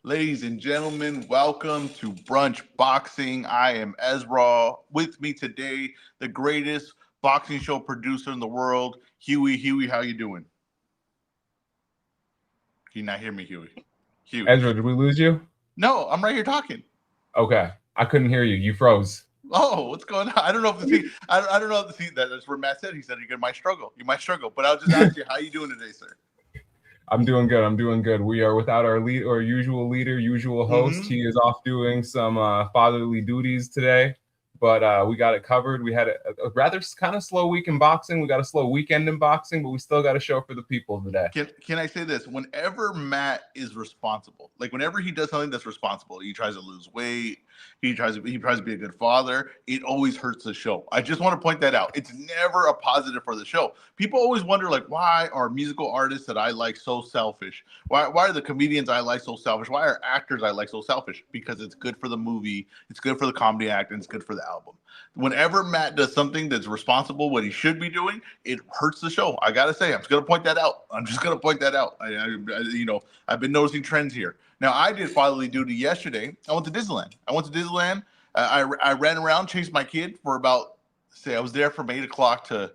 Ladies and gentlemen, welcome to Brunch Boxing. I am EzRaw. With me today, the greatest boxing show producer in the world, Huey. Huey, how you doing? Can you not hear me, Huey? Huey. Ezra, did we lose you? No, I'm right here talking. Okay, I couldn't hear you. You froze. Oh, what's going on? I don't know if I don't know if that's where Matt said. He said you might struggle. You might struggle. But I'll just ask you, how you doing today, sir? I'm doing good. I'm doing good. We are without our usual leader, usual host. He is off doing some fatherly duties today, but we got it covered. We had a rather kind of slow week in boxing. We got a slow weekend in boxing, but we still got a show for the people today. Can I say this? Whenever Matt is responsible, like whenever he does something that's responsible, he tries to lose weight, he tries to be a good father, it always hurts the show. I just want to point that out. It's never a positive for the show. People always wonder, like, why are musical artists that I like so selfish? Why are the comedians I like so selfish? Why are actors I like so selfish? Because it's good for the movie, it's good for the comedy act, and it's good for the album. Whenever Matt does something that's responsible, what he should be doing, it hurts the show. I gotta say, I'm just gonna point that out. I've been noticing trends here. Now, I did fatherly duty yesterday. I went to Disneyland. I ran around, chased my kid for about, I was there from 8 o'clock to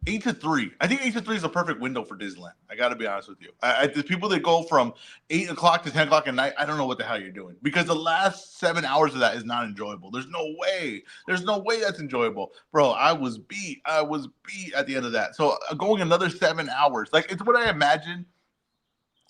8 to 3. I think 8 to 3 is a perfect window for Disneyland. I got to be honest with you. The people that go from 8 o'clock to 10 o'clock at night, I don't know what the hell you're doing, because the last 7 hours of that is not enjoyable. There's no way that's enjoyable, bro. I was beat at the end of that. So going another 7 hours, like, it's what I imagine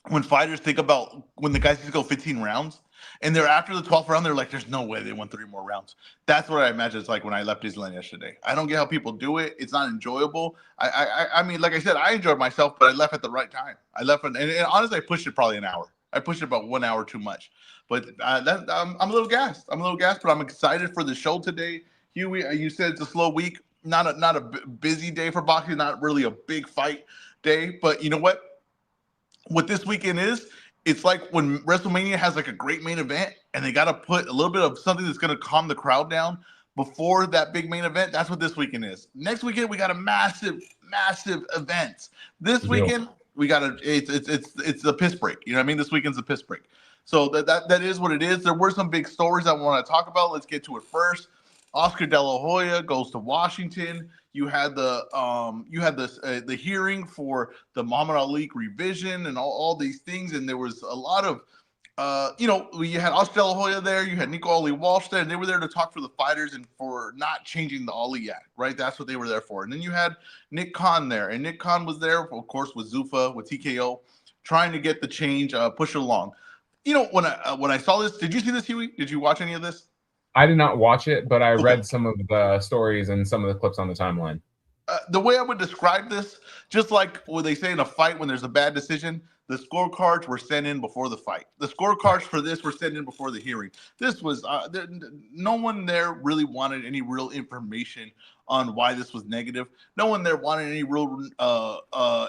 when fighters think about when the guys used to go 15 rounds and they're after the 12th round, they're like, there's no way they won 3 more rounds. That's what I imagine it's like when I left Disneyland yesterday. I don't get how people do it. It's not enjoyable. I mean, like I said, I enjoyed myself, but I left at the right time. I left, and honestly, I pushed it probably an hour. I pushed it about 1 hour too much. But I'm a little gassed. But I'm excited for the show today. Huey, you said it's a slow week. Not a busy day for boxing. Not really a big fight day. But you know what this weekend is? It's like when WrestleMania has like a great main event and they got to put a little bit of something that's going to calm the crowd down before that big main event. That's what this weekend is. Next weekend, we got a massive events. This weekend, we got it's a piss break. You know what I mean? This weekend's a piss break. So that is what it is. There were some big stories I want to talk about. Let's get to it first. Oscar De La Hoya goes to Washington. You had the hearing for the Muhammad Ali revision and all these things, and there was a lot of you had Oscar De La Hoya there, you had Nico Ali Walsh there, and they were there to talk for the fighters and for not changing the Ali Act, right? That's what they were there for. And then you had Nick Khan there, and Nick Khan was there, of course, with Zuffa, with TKO, trying to get the change, push it along. You know, when I saw this, did you see this, Huey? Did you watch any of this? I did not watch it, but I read some of the stories and some of the clips on the timeline. The way I would describe this, just like what they say in a fight when there's a bad decision, the scorecards were sent in before the fight. The scorecards for this were sent in before the hearing. This was no one there really wanted any real information on why this was negative. No one there wanted any real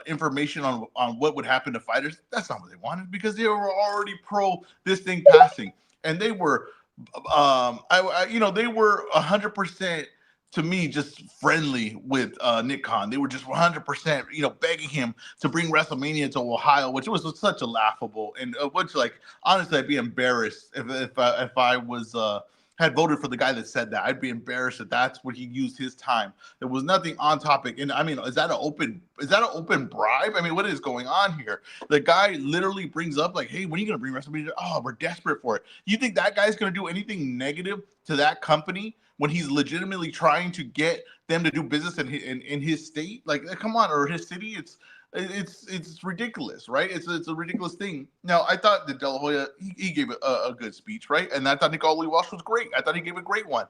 information on what would happen to fighters. That's not what they wanted, because they were already pro this thing passing, and they were. They were 100% to me just friendly with Nick Khan. They were just 100%, begging him to bring WrestleMania to Ohio, which was such a laughable, and which, like, honestly, I'd be embarrassed if I was had voted for the guy that said that. I'd be embarrassed that that's what he used his time. There was nothing on topic. And I mean, is that an open bribe? I mean, what is going on here? The guy literally brings up, like, hey, when are you going to bring WrestleMania? Oh, we're desperate for it. You think that guy's going to do anything negative to that company when he's legitimately trying to get them to do business in his state? Like, come on, or his city? It's ridiculous, right? It's a ridiculous thing. Now, I thought that De La Hoya, he gave a good speech, right? And I thought Nick Ali Walsh was great. I thought he gave a great one.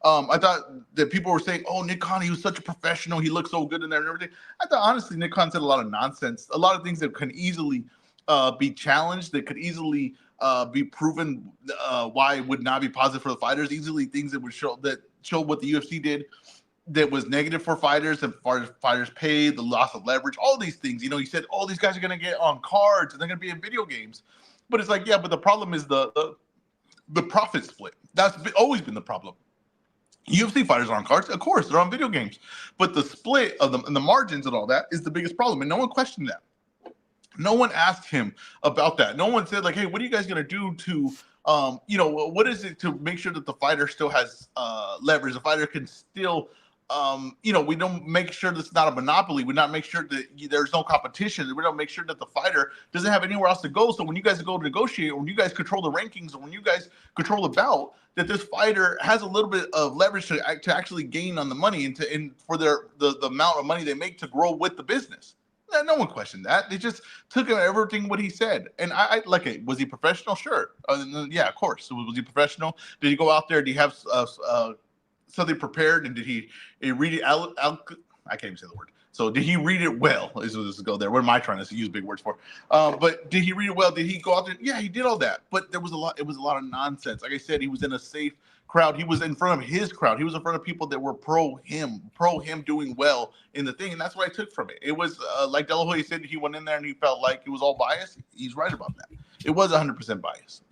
I thought that people were saying, oh, Nick Khan, he was such a professional. He looked so good in there and everything. I thought, honestly, Nick Khan said a lot of nonsense, a lot of things that can easily be challenged, that could easily be proven why it would not be positive for the fighters, easily things that would show what the UFC did that was negative for fighters, and fighters paid, the loss of leverage, all these things. He said, oh, these guys are going to get on cards and they're going to be in video games. But it's like, yeah, but the problem is the profit split. That's always been the problem. UFC fighters are on cards. Of course, they're on video games. But the split of them and the margins and all that is the biggest problem. And no one questioned that. No one asked him about that. No one said like, "Hey, what are you guys gonna do to, what is it to make sure that the fighter still has leverage? The fighter can still, we don't make sure that it's not a monopoly. We not make sure that there's no competition. We don't make sure that the fighter doesn't have anywhere else to go. So when you guys go to negotiate, or when you guys control the rankings, or when you guys control the bout, that this fighter has a little bit of leverage to actually gain on the money and for the amount of money they make to grow with the business." No one questioned that. They just took everything what he said. And I like it. Was he professional? Sure. Yeah, of course. Was he professional? Did he go out there? Did he have something prepared? And did he read it out? I can't even say the word. So did he read it well? Let's go there. What am I trying to use big words for? But did he read it well? Did he go out there? Yeah, he did all that. But there was a lot. It was a lot of nonsense. Like I said, he was in a safe crowd. He was in front of his crowd. He was in front of people that were pro him doing well in the thing. And that's what I took from it. It was like De La Hoya said, he went in there and he felt like it was all biased. He's right about that. It was 100% biased.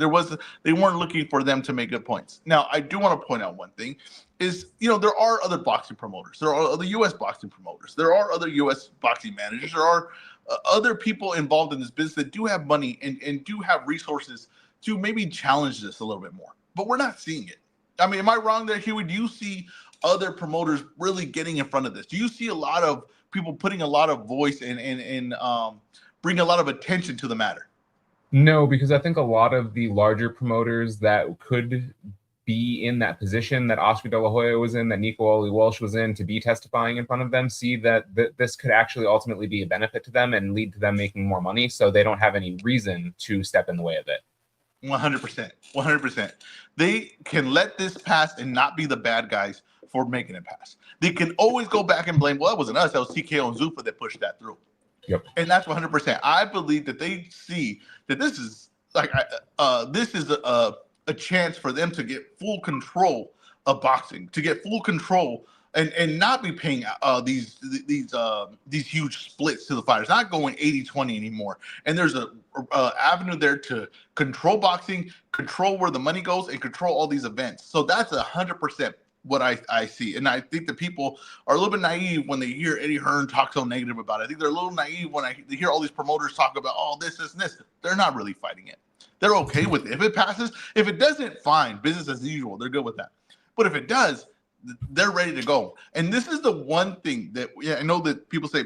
They weren't looking for them to make good points. Now, I do want to point out one thing is, there are other boxing promoters. There are other U.S. boxing promoters. There are other U.S. boxing managers. There are other people involved in this business that do have money and do have resources to maybe challenge this a little bit more. But we're not seeing it. I mean, am I wrong there, Huey? Do you see other promoters really getting in front of this? Do you see a lot of people putting a lot of voice and bring a lot of attention to the matter? No, because I think a lot of the larger promoters that could be in that position that Oscar De La Hoya was in, that Nico Oli Walsh was in, to be testifying in front of them, see that this could actually ultimately be a benefit to them and lead to them making more money, so they don't have any reason to step in the way of it. 100%. 100%. They can let this pass and not be the bad guys for making it pass. They can always go back and blame, well, that wasn't us. That was TKO and Zuffa that pushed that through. Yep. And that's 100%. I believe that they see that this is a chance for them to get full control of boxing, to get full control and not be paying these huge splits to the fighters, not going 80-20 anymore. And there's a avenue there to control boxing, control where the money goes, and control all these events. So that's 100% what I see. And I think that people are a little bit naive when they hear Eddie Hearn talk so negative about it. I think they're a little naive when they hear all these promoters talk about, oh, this, and this. They're not really fighting it. They're okay with it. If it passes, if it doesn't, fine. Business as usual. They're good with that. But if it does, they're ready to go. And this is the one thing that, I know that people say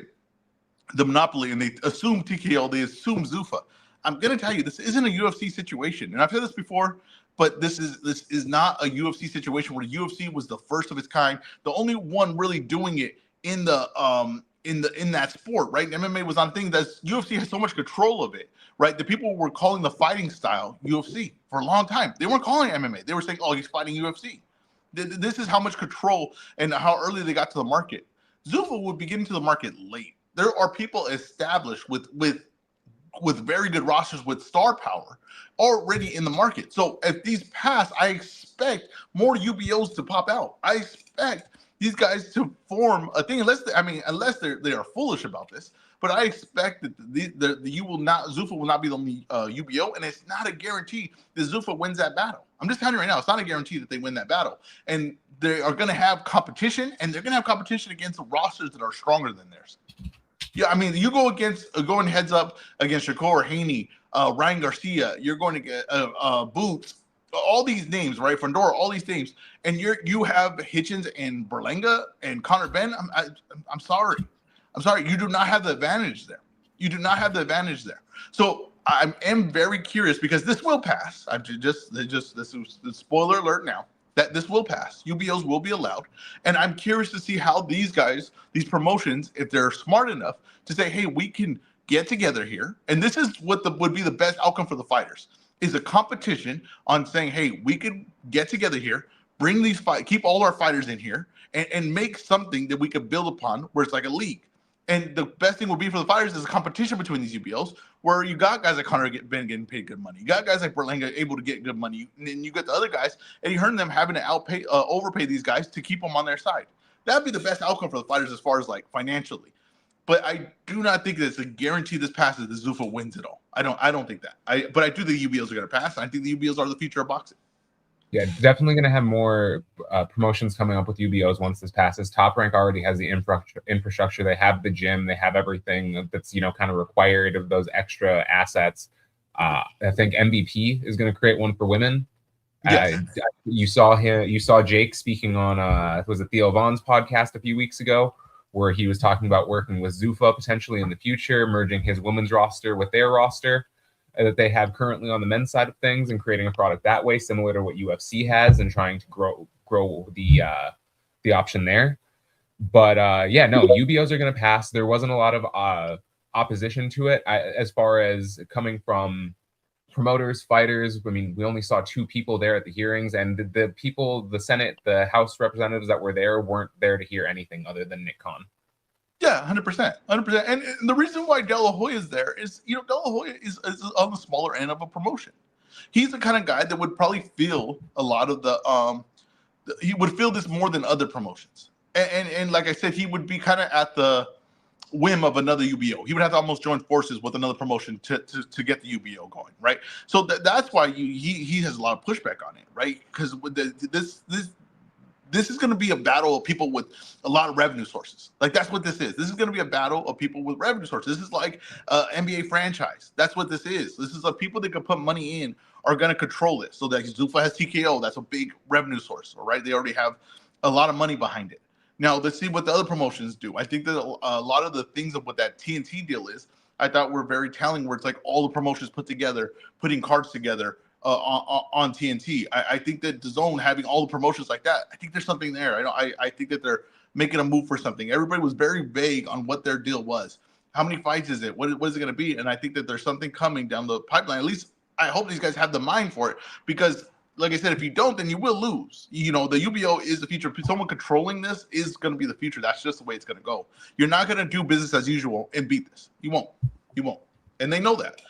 the monopoly and they assume TKO, they assume Zuffa. I'm going to tell you, this isn't a UFC situation. And I've said this before, but this is not a UFC situation where the UFC was the first of its kind, the only one really doing it in that sport, right? MMA was on thing that UFC has so much control of it, right? The people were calling the fighting style UFC for a long time. They weren't calling it MMA. They were saying, oh, he's fighting UFC. This is how much control and how early they got to the market. Zuffa would be getting to the market late. There are people established with very good rosters with star power already in the market. So if these pass, I expect more UBOs to pop out. I expect these guys to form a thing, unless they are foolish about this. But I expect that Zuffa will not be the only UBO, and it's not a guarantee that Zuffa wins that battle. I'm just telling you right now, it's not a guarantee that they win that battle. And they are going to have competition, and they're going to have competition against rosters that are stronger than theirs. Yeah, I mean, you go going heads up against Shakur Haney, Ryan Garcia. You're going to get Boots, all these names, right? Fondora, all these names, and you have Hitchens and Berlanga and Conor Benn. I'm sorry. You do not have the advantage there. You do not have the advantage there. So I am very curious because this will pass. This is the spoiler alert now. That this will pass. UBOs will be allowed. And I'm curious to see how these guys, these promotions, if they're smart enough to say, hey, we can get together here. And this is what would be the best outcome for the fighters, is a competition on saying, hey, we can get together here, bring these keep all our fighters in here, and make something that we could build upon where it's like a league. And the best thing would be for the fighters is a competition between these UBOs, where you got guys like Conor Benn getting paid good money. You got guys like Berlanga able to get good money. And then you got the other guys, and you heard them having to overpay these guys to keep them on their side. That'd be the best outcome for the fighters as far as like financially. But I do not think that it's a guarantee this passes that Zuffa wins it all. I don't think that. But I do think the UBOs are going to pass. And I think the UBOs are the future of boxing. Yeah, definitely going to have more promotions coming up with UBOs once this passes. Top Rank already has the infrastructure. They have the gym. They have everything that's, kind of required of those extra assets. I think MVP is going to create one for women. Yes. You saw Jake speaking on was it Theo Vaughn's podcast a few weeks ago, where he was talking about working with Zuffa potentially in the future, merging his women's roster with their roster that they have currently on the men's side of things and creating a product that way, similar to what UFC has, and trying to grow the option there. But no, UBOs are going to pass. There wasn't a lot of opposition to it as far as coming from promoters, fighters. I mean, we only saw 2 people there at the hearings, and the people, the Senate, the House representatives that were there weren't there to hear anything other than Nick Khan. Yeah, 100%, 100%. And the reason why De La Hoya is there is, De La Hoya is on the smaller end of a promotion. He's the kind of guy that would probably feel a lot of he would feel this more than other promotions. And like I said, he would be kind of at the whim of another UBO. He would have to almost join forces with another promotion to get the UBO going, right? So that's why he has a lot of pushback on it, right? Because this is going to be a battle of people with a lot of revenue sources. Like, that's what this is. This is going to be a battle of people with revenue sources. This is like NBA franchise. That's what this is. This is like people that can put money in are going to control it. So that Zuffa has TKO. That's a big revenue source, right? They already have a lot of money behind it. Now, let's see what the other promotions do. I think that a lot of the things of what that TNT deal is, I thought were very telling, where it's like all the promotions put together, putting cards together, on TNT. I think that the Zone having all the promotions like that, I think there's something there. I think that they're making a move for something. Everybody was very vague on what their deal was. How many fights is it? What is it going to be? And I think that there's something coming down the pipeline. At least I hope these guys have the mind for it, because like I said, if you don't, then you will lose. The UBO is the future. Someone controlling this is going to be the future. That's just the way it's going to go. You're not going to do business as usual and beat this. You won't. And they know that.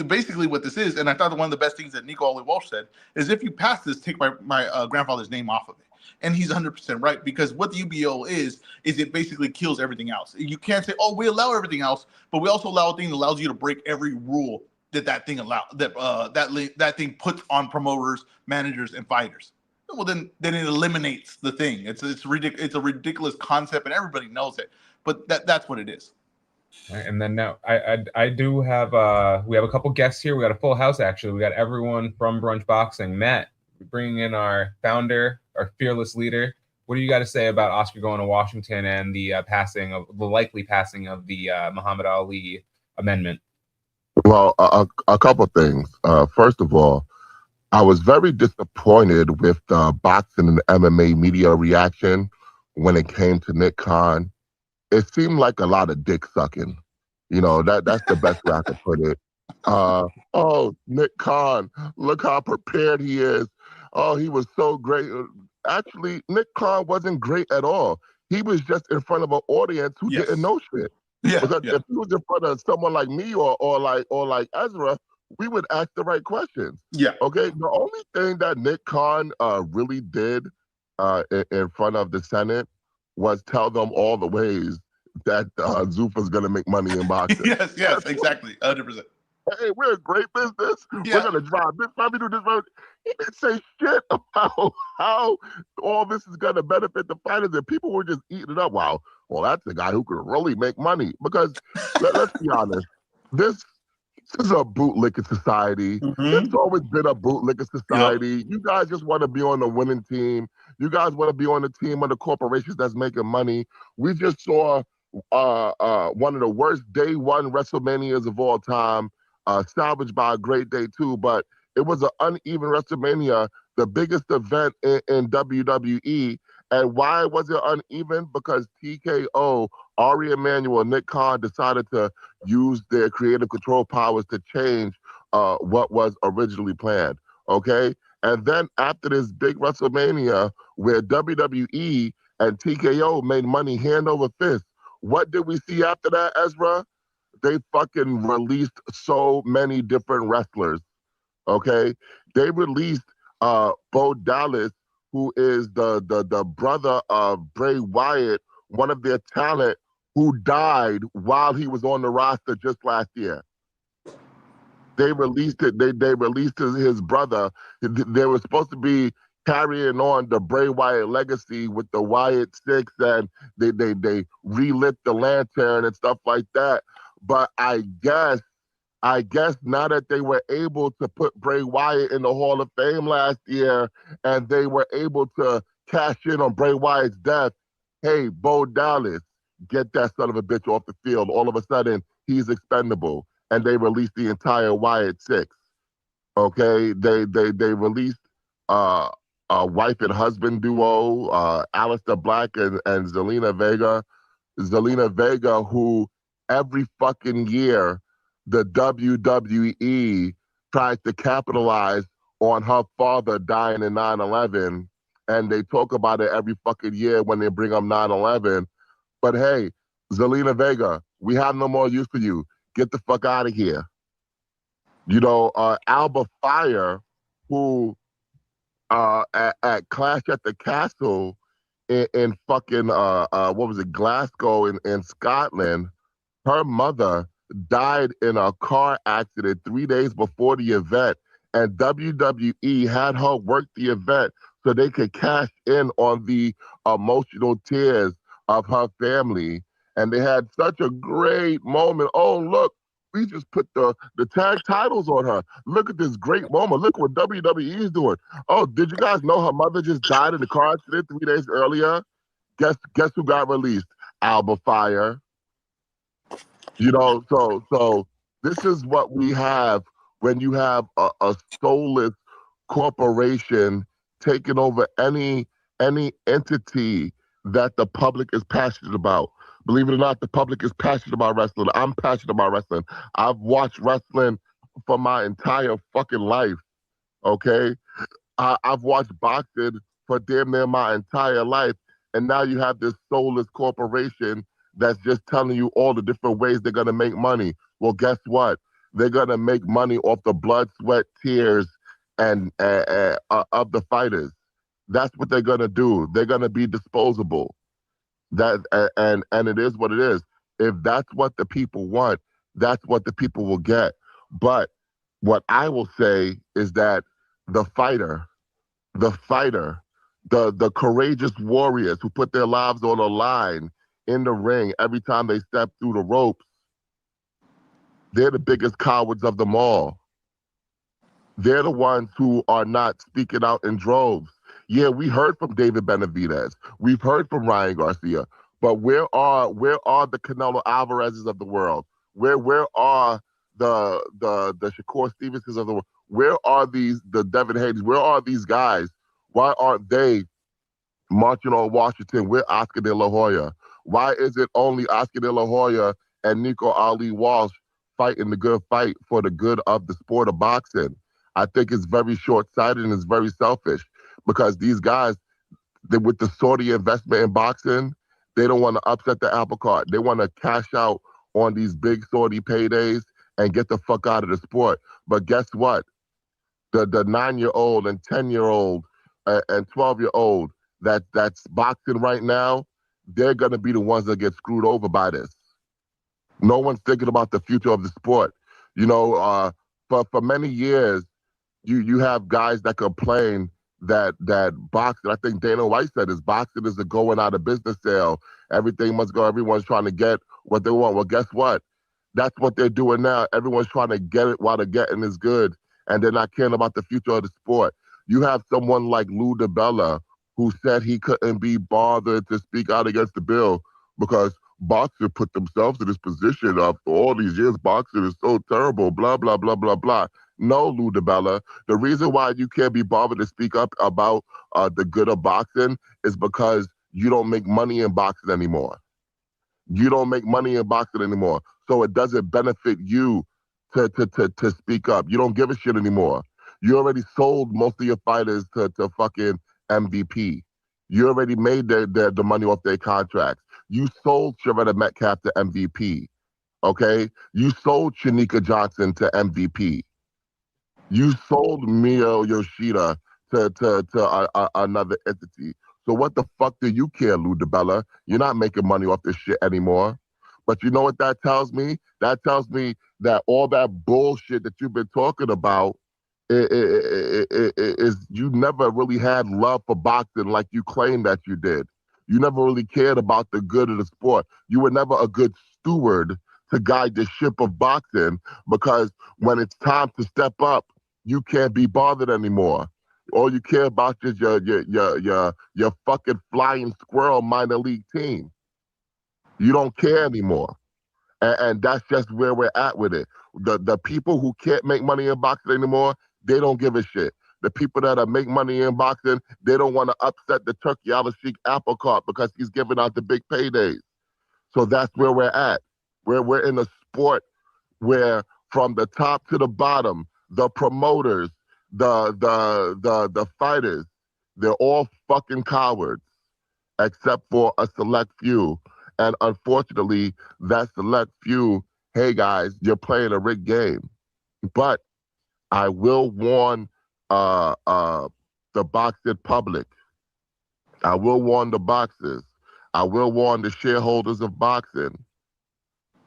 Basically what this is, and I thought one of the best things that Nico Ollie Walsh said is, if you pass this, take my grandfather's name off of it. And he's 100% right, because what the UBO is it basically kills everything else. You can't say, oh, we allow everything else, but we also allow a thing that allows you to break every rule that thing that thing puts on promoters, managers, and fighters. Well, then it eliminates the thing. It's a ridiculous concept, and everybody knows it. But that's what it is. Right, and then now I do have we have a couple guests here. We got a full house, actually. We got everyone from Brunch Boxing. Matt, bringing in our founder, our fearless leader. What do you got to say about Oscar going to Washington and the likely passing of the Muhammad Ali amendment? Well, a couple things. First of all, I was very disappointed with the boxing and MMA media reaction when it came to Nick Khan. It seemed like a lot of dick sucking. That's the best way I could put it. Oh, Nick Khan, look how prepared he is. Oh, he was so great. Actually, Nick Khan wasn't great at all. He was just in front of an audience who didn't know shit. Yeah, because if he was in front of someone like me or like EzRaw, we would ask the right questions. Yeah. Okay. The only thing that Nick Khan really did in front of the Senate was tell them all the ways that Zuffa's going to make money in boxing. yes, exactly, 100%. Hey, we're a great business. Yeah. We're going to drive this. How we do this? He didn't say shit about how all this is going to benefit the fighters, and people were just eating it up. Wow, well, that's the guy who could really make money. Because let's be honest, this is a bootlicking society. It's always been a bootlicking society. Yep. You guys just want to be on the winning team. You guys want to be on the team of the corporations that's making money. We just saw one of the worst day one WrestleManias of all time, salvaged by a great day two, but it was an uneven WrestleMania, the biggest event in WWE. And why was it uneven? Because TKO, Ari Emanuel, Nick Khan decided to use their creative control powers to change what was originally planned, okay? And then after this big WrestleMania where WWE and TKO made money hand over fist, what did we see after that, EzRaw? They fucking released so many different wrestlers, okay? They released Bo Dallas, who is the brother of Bray Wyatt, one of their talent, who died while he was on the roster just last year. They released it. They released his brother. They were supposed to be carrying on the Bray Wyatt legacy with the Wyatt Six, and they relit the lantern and stuff like that. But I guess now that they were able to put Bray Wyatt in the Hall of Fame last year, and they were able to cash in on Bray Wyatt's death, hey, Bo Dallas, get that son of a bitch off the field. All of a sudden, he's expendable, and they released the entire Wyatt Six. Okay, they released a wife and husband duo, Aleister Black and Zelina Vega. Zelina Vega, who every fucking year the WWE tries to capitalize on her father dying in 9/11, and they talk about it every fucking year when they bring up 9/11. But hey, Zelina Vega, we have no more use for you. Get the fuck out of here. You know, Alba Fire, who at Clash at the Castle in fucking what was it, Glasgow in Scotland, her mother died in a car accident 3 days before the event, and WWE had her work the event so they could cash in on the emotional tears of her family. And they had such a great moment. Oh, look, we just put the tag titles on her. Look at this great moment. Look what WWE is doing. Oh, did you guys know her mother just died in a car accident 3 days earlier? Guess who got released? Alba Fire. You know, so this is what we have when you have a soulless corporation taking over any entity that the public is passionate about. Believe it or not, the public is passionate about wrestling. I'm passionate about wrestling. I've watched wrestling for my entire fucking life. Okay, I've watched boxing for damn near my entire life, and now you have this soulless corporation that's just telling you all the different ways they're gonna make money. Well, guess what? They're gonna make money off the blood, sweat, tears, and of the fighters. That's what they're gonna do. They're gonna be disposable. That and it is what it is. If that's what the people want, that's what the people will get. But what I will say is that the fighter, the courageous warriors who put their lives on the line in the ring every time they step through the ropes, they're the biggest cowards of them all. They're the ones who are not speaking out in droves. Yeah, we heard from David Benavidez. We've heard from Ryan Garcia. But where are the Canelo Alvarezes of the world? Where are the Shakur Stevensons of the world? Where are the Devin Haney? Where are these guys? Why aren't they marching on Washington with Oscar De La Hoya? Why is it only Oscar De La Hoya and Nico Ali Walsh fighting the good fight for the good of the sport of boxing? I think it's very short-sighted and it's very selfish because these guys, with the Saudi investment in boxing, they don't want to upset the apple cart. They want to cash out on these big Saudi paydays and get the fuck out of the sport. But guess what? The 9-year-old and 10-year-old and 12-year-old that's boxing right now, they're going to be the ones that get screwed over by this. No one's thinking about the future of the sport. You know, for many years, you have guys that complain that boxing, I think Dana White said this, boxing is a going out of business sale. Everything must go. Everyone's trying to get what they want. Well, guess what? That's what they're doing now. Everyone's trying to get it while the getting is good, and they're not caring about the future of the sport. You have someone like Lou DiBella who said he couldn't be bothered to speak out against the bill because boxers put themselves in this position after all these years. Boxing is so terrible, blah, blah, blah, blah, blah. No, Lou DiBella. The reason why you can't be bothered to speak up about the good of boxing is because you don't make money in boxing anymore. You don't make money in boxing anymore. So it doesn't benefit you to speak up. You don't give a shit anymore. You already sold most of your fighters to fucking MVP. You already made the money off their contracts. You sold Sharetta Metcalf to MVP. Okay? You sold Shanika Johnson to MVP. You sold Mio Yoshida to another entity. So what the fuck do you care, Lou DiBella? You're not making money off this shit anymore. But you know what that tells me? That tells me that all that bullshit that you've been talking about is you never really had love for boxing like you claim that you did. You never really cared about the good of the sport. You were never a good steward to guide the ship of boxing, because when it's time to step up, you can't be bothered anymore. All you care about is your fucking flying squirrel minor league team. You don't care anymore. And that's just where we're at with it. The people who can't make money in boxing anymore, they don't give a shit. The people that are make money in boxing, they don't want to upset the turkey out of Sheik apple cart because he's giving out the big paydays. So that's where we're at. We're in a sport where from the top to the bottom, the promoters, the fighters, they're all fucking cowards, except for a select few. And unfortunately, that select few, hey guys, you're playing a rigged game. But I will warn the boxing public. I will warn the boxers. I will warn the shareholders of boxing.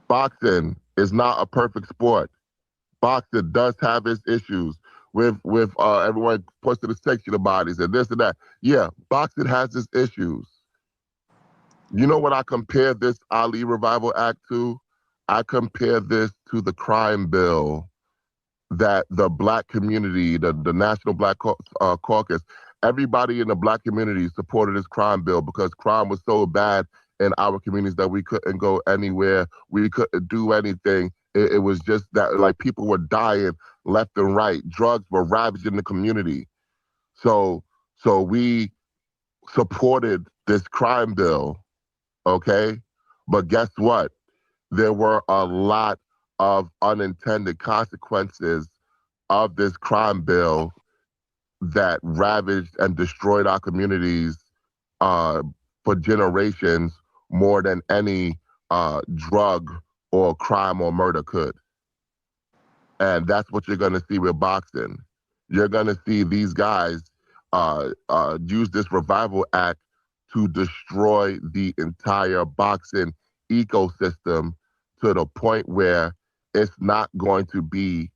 Boxing is not a perfect sport. Boxing does have its issues with everyone pushing the sexual bodies and this and that. Yeah, boxing has its issues. You know what I compare this Ali Revival Act to? I compare this to the crime bill that the black community, the National Black Caucus, everybody in the black community supported this crime bill because crime was so bad in our communities that we couldn't go anywhere. We couldn't do anything. It was just that, like, people were dying left and right. Drugs were ravaging the community. So we supported this crime bill, okay? But guess what? There were a lot of unintended consequences of this crime bill that ravaged and destroyed our communities for generations more than any drug or crime or murder could. And that's what you're going to see with boxing. You're going to see these guys use this Revival Act to destroy the entire boxing ecosystem to the point where it's not going to be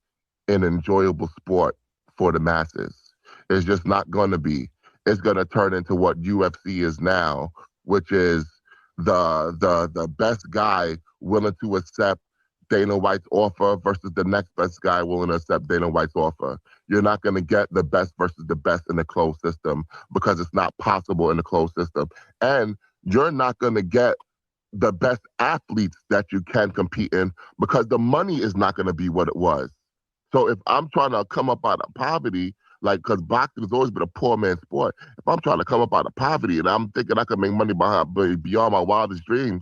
an enjoyable sport for the masses. It's just not going to be. It's going to turn into what UFC is now, which is the best guy willing to accept Dana White's offer versus the next best guy willing to accept Dana White's offer. You're not going to get the best versus the best in the closed system because it's not possible in the closed system. And you're not going to get the best athletes that you can compete in because the money is not going to be what it was. So if I'm trying to come up out of poverty, like, because boxing has always been a poor man's sport. If I'm trying to come up out of poverty and I'm thinking I can make money beyond my wildest dreams,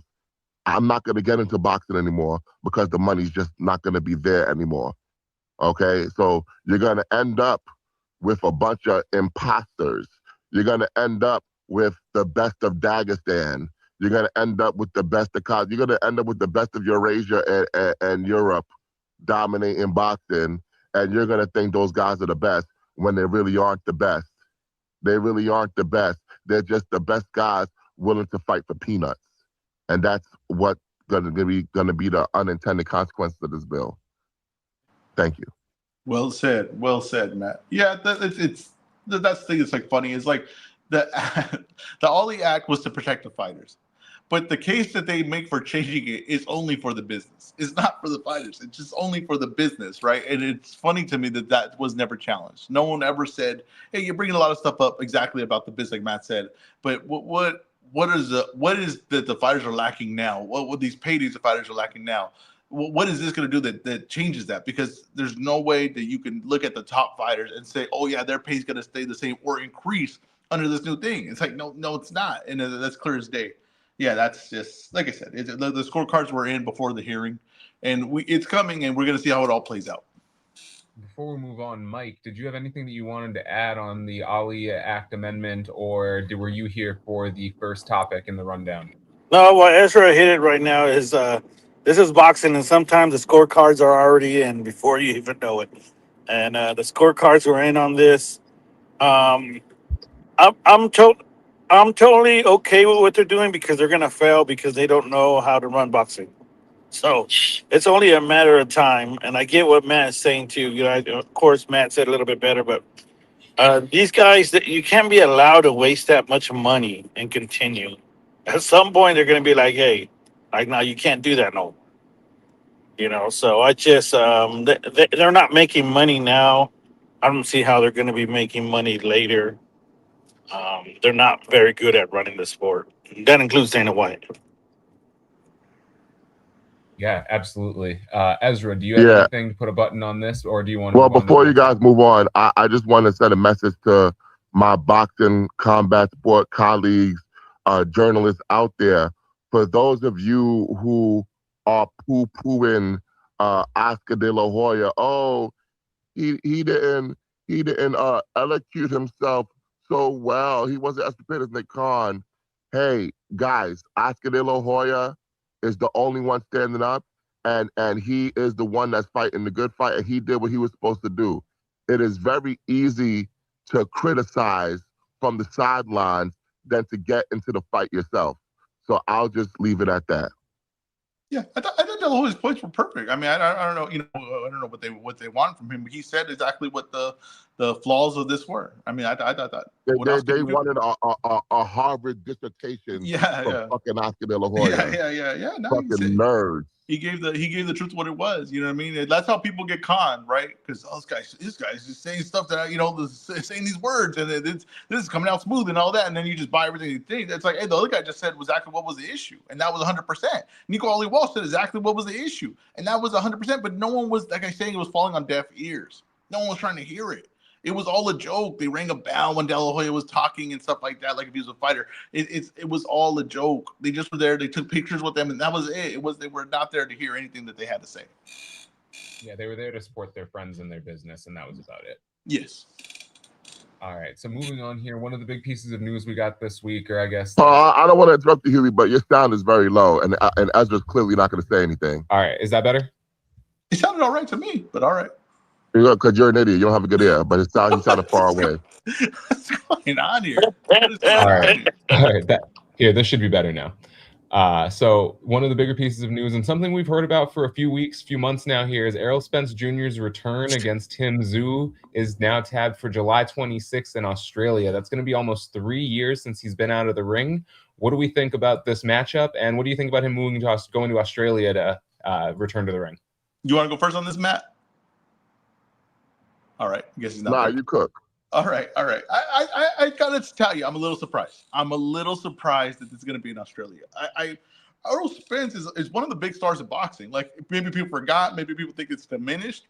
I'm not going to get into boxing anymore because the money's just not going to be there anymore. Okay? So you're going to end up with a bunch of imposters. You're going to end up with the best of Dagestan. You're going to end up with the best of You're going to end up with the best of Eurasia and Europe dominating boxing. And you're going to think those guys are the best when they really aren't the best. They really aren't the best. They're just the best guys willing to fight for peanuts. And that's what's going to be the unintended consequences of this bill. Thank you. Well said, Matt. Yeah, that's the thing that's like funny is like the Ollie Act was to protect the fighters, but the case that they make for changing it is only for the business. It's not for the fighters. It's just only for the business, right? And it's funny to me that was never challenged. No one ever said, "Hey, you're bringing a lot of stuff up exactly about the business," like Matt said. But what is that the fighters are lacking now? What these paydays the fighters are lacking now? What is this going to do that changes that? Because there's no way that you can look at the top fighters and say, oh yeah, their pay is going to stay the same or increase under this new thing. It's like, no, it's not. And that's clear as day. Yeah, that's just, like I said, the scorecards were in before the hearing, and it's coming, and we're going to see how it all plays out. Before we move on, Mike, did you have anything that you wanted to add on the Ali Act amendment, or were you here for the first topic in the rundown? No, what EzRaw hit it right now is this is boxing, and sometimes the scorecards are already in before you even know it. And the scorecards were in on this. I'm totally okay with what they're doing because they're gonna fail because they don't know how to run boxing. So it's only a matter of time. And I get what Matt is saying too. Of course, Matt said a little bit better, but these guys, that you can't be allowed to waste that much money and continue. At some point, they're going to be like, "Hey, like now you can't do that no more." So I just they're not making money now. I don't see how they're going to be making money later. They're not very good at running the sport. That includes Dana White. Yeah, absolutely. Ezra, do you have Yeah. anything to put a button on this, or do you want to? Well, before you guys move on, I just want to send a message to my boxing combat sport colleagues, journalists out there. For those of you who are poo-pooing Oscar De La Hoya, oh, he didn't elecute himself so well. He wasn't as prepared as Nick Khan. Hey, guys, Oscar De La Hoya is the only one standing up, and he is the one that's fighting the good fight, and he did what he was supposed to do. It is very easy to criticize from the sidelines than to get into the fight yourself. So I'll just leave it at that. Yeah, I thought De La Hoya's points were perfect. I mean, I don't know, I don't know what they want from him, but he said exactly what the flaws of this were. I mean, I thought that they wanted a Harvard dissertation from fucking Oscar De La Hoya. Yeah. No, fucking nerds. He gave the truth what it was. You know what I mean? That's how people get conned, right? Because this guy's just saying stuff that saying these words, and this is coming out smooth and all that, and then you just buy everything you think. It's like, hey, the other guy just said exactly what was the issue, and that was 100%. Nico Ali Walsh said exactly what was the issue, and that was 100%. But no one was, like I saying, it was falling on deaf ears. No one was trying to hear it. It was all a joke. They rang a bell when De La Hoya was talking and stuff like that, like if he was a fighter. It was all a joke. They just were there. They took pictures with them, and that was it. They were not there to hear anything that they had to say. Yeah, they were there to support their friends and their business, and that was about it. Yes. All right, so moving on here, one of the big pieces of news we got this week, or I guess... I don't want to interrupt you, Huey, but your sound is very low, and Ezra's clearly not going to say anything. All right, is that better? It sounded all right to me, but all right. Because you're an idiot. You don't have a good ear, but he sounded far away. What's going on here? All right. This should be better now. So one of the bigger pieces of news, and something we've heard about for a few months now here, is Errol Spence Jr.'s return against Tim Tszyu is now tabbed for July 26th in Australia. That's going to be almost 3 years since he's been out of the ring. What do we think about this matchup, and what do you think about him going to Australia to return to the ring? You want to go first on this, Matt? All right. I guess he's not. Nah, you cook. All right. I gotta tell you, I'm a little surprised. I'm a little surprised that this is gonna be in Australia. Errol Spence is one of the big stars of boxing. Like, maybe people forgot, maybe people think it's diminished,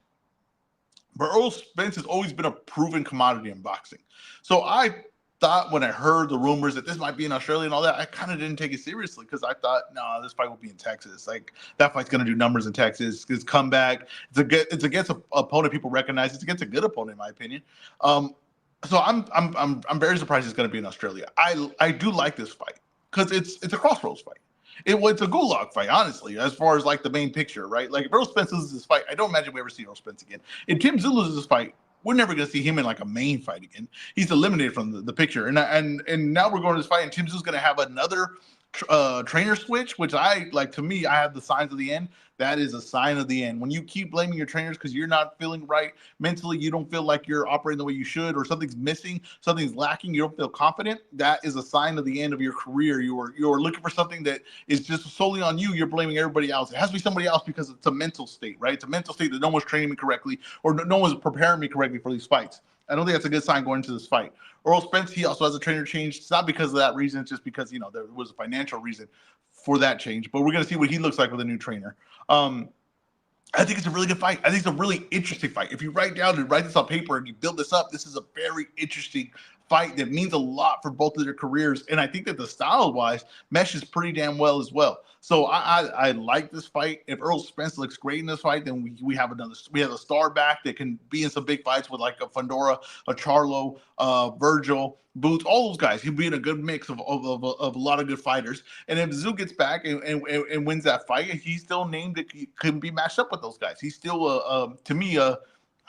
but Errol Spence has always been a proven commodity in boxing. So I thought when I heard the rumors that this might be in Australia and all that, I kind of didn't take it seriously because I thought, no, this fight will be in Texas. Like, that fight's going to do numbers in Texas. It's comeback. It's against an opponent people recognize. It's against a good opponent, in my opinion. So I'm very surprised it's going to be in Australia. I do like this fight because it's a crossroads fight. It's a gulag fight, honestly, as far as like the main picture, right? Like, if Errol Spence loses this fight, I don't imagine we ever see Errol Spence again. If Tim Tszyu loses this fight, we're never going to see him in like a main fight again. He's eliminated from the picture. And now we're going to this fight, and Tim Tszyu's going to have another trainer switch, which to me, I have the signs of the end. That is a sign of the end. When you keep blaming your trainers because you're not feeling right mentally, you don't feel like you're operating the way you should, or something's missing, something's lacking, you don't feel confident, that is a sign of the end of your career. You're looking for something that is just solely on you. You're blaming everybody else. It has to be somebody else because it's a mental state, right? It's a mental state that no one's training me correctly, or no one's preparing me correctly for these fights. I don't think that's a good sign going into this fight. Errol Spence, he also has a trainer change. It's not because of that reason. It's just because, there was a financial reason for that change. But we're going to see what he looks like with a new trainer. I think it's a really good fight. I think it's a really interesting fight. If you write this on paper and you build this up, this is a very interesting fight that means a lot for both of their careers. And I think that the style-wise meshes pretty damn well as well. So I like this fight. If Errol Spence looks great in this fight, then we have a star back that can be in some big fights with like a Fundora, a Charlo, Virgil, Boots, all those guys. He'll be in a good mix of a lot of good fighters. And if Tszyu gets back and wins that fight, he's still named that he couldn't be matched up with those guys. He's still to me I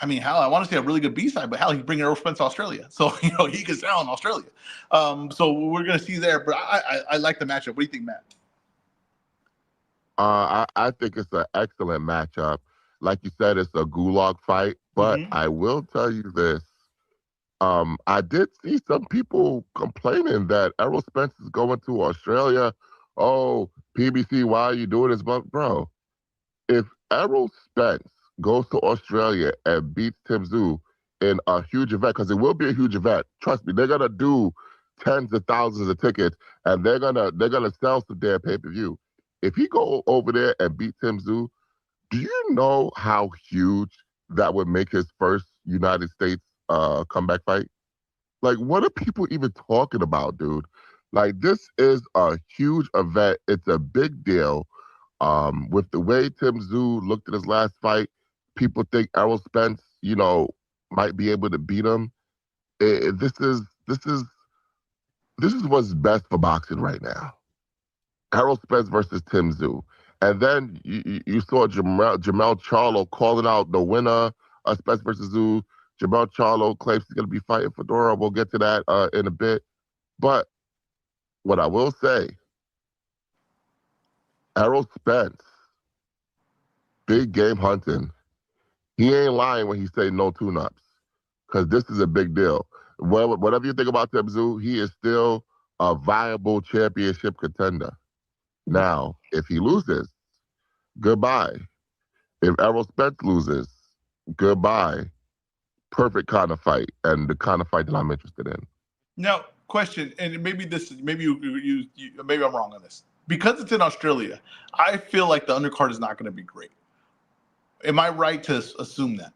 want to say a really good B-side, but he's bringing Errol Spence to Australia. So, he can sell in Australia. So we're going to see there. But I like the matchup. What do you think, Matt? I think it's an excellent matchup. Like you said, it's a gulag fight, but I will tell you this. I did see some people complaining that Errol Spence is going to Australia. Oh, PBC, why are you doing this? But bro, if Errol Spence goes to Australia and beats Tim Tszyu in a huge event, because it will be a huge event, trust me, they're gonna do tens of thousands of tickets, and they're gonna sell some damn pay-per-view. If he go over there and beat Tim Tszyu, do you know how huge that would make his first United States comeback fight? Like, what are people even talking about, dude? Like, this is a huge event. It's a big deal. With the way Tim Tszyu looked at his last fight, people think Errol Spence, might be able to beat him. This is what's best for boxing right now. Errol Spence versus Tim Tszyu. And then you saw Jamel Charlo calling out the winner of Spence versus Tszyu. Jamel Charlo claims he's going to be fighting Fedora. We'll get to that in a bit. But what I will say, Errol Spence, big game hunting. He ain't lying when he say no tune-ups, because this is a big deal. Well, whatever you think about Tim Tszyu, he is still a viable championship contender. Now, if he loses, goodbye. If Errol Spence loses, goodbye. Perfect kind of fight, and the kind of fight that I'm interested in. Now, question, and maybe maybe I'm wrong on this. Because it's in Australia, I feel like the undercard is not going to be great. Am I right to assume that?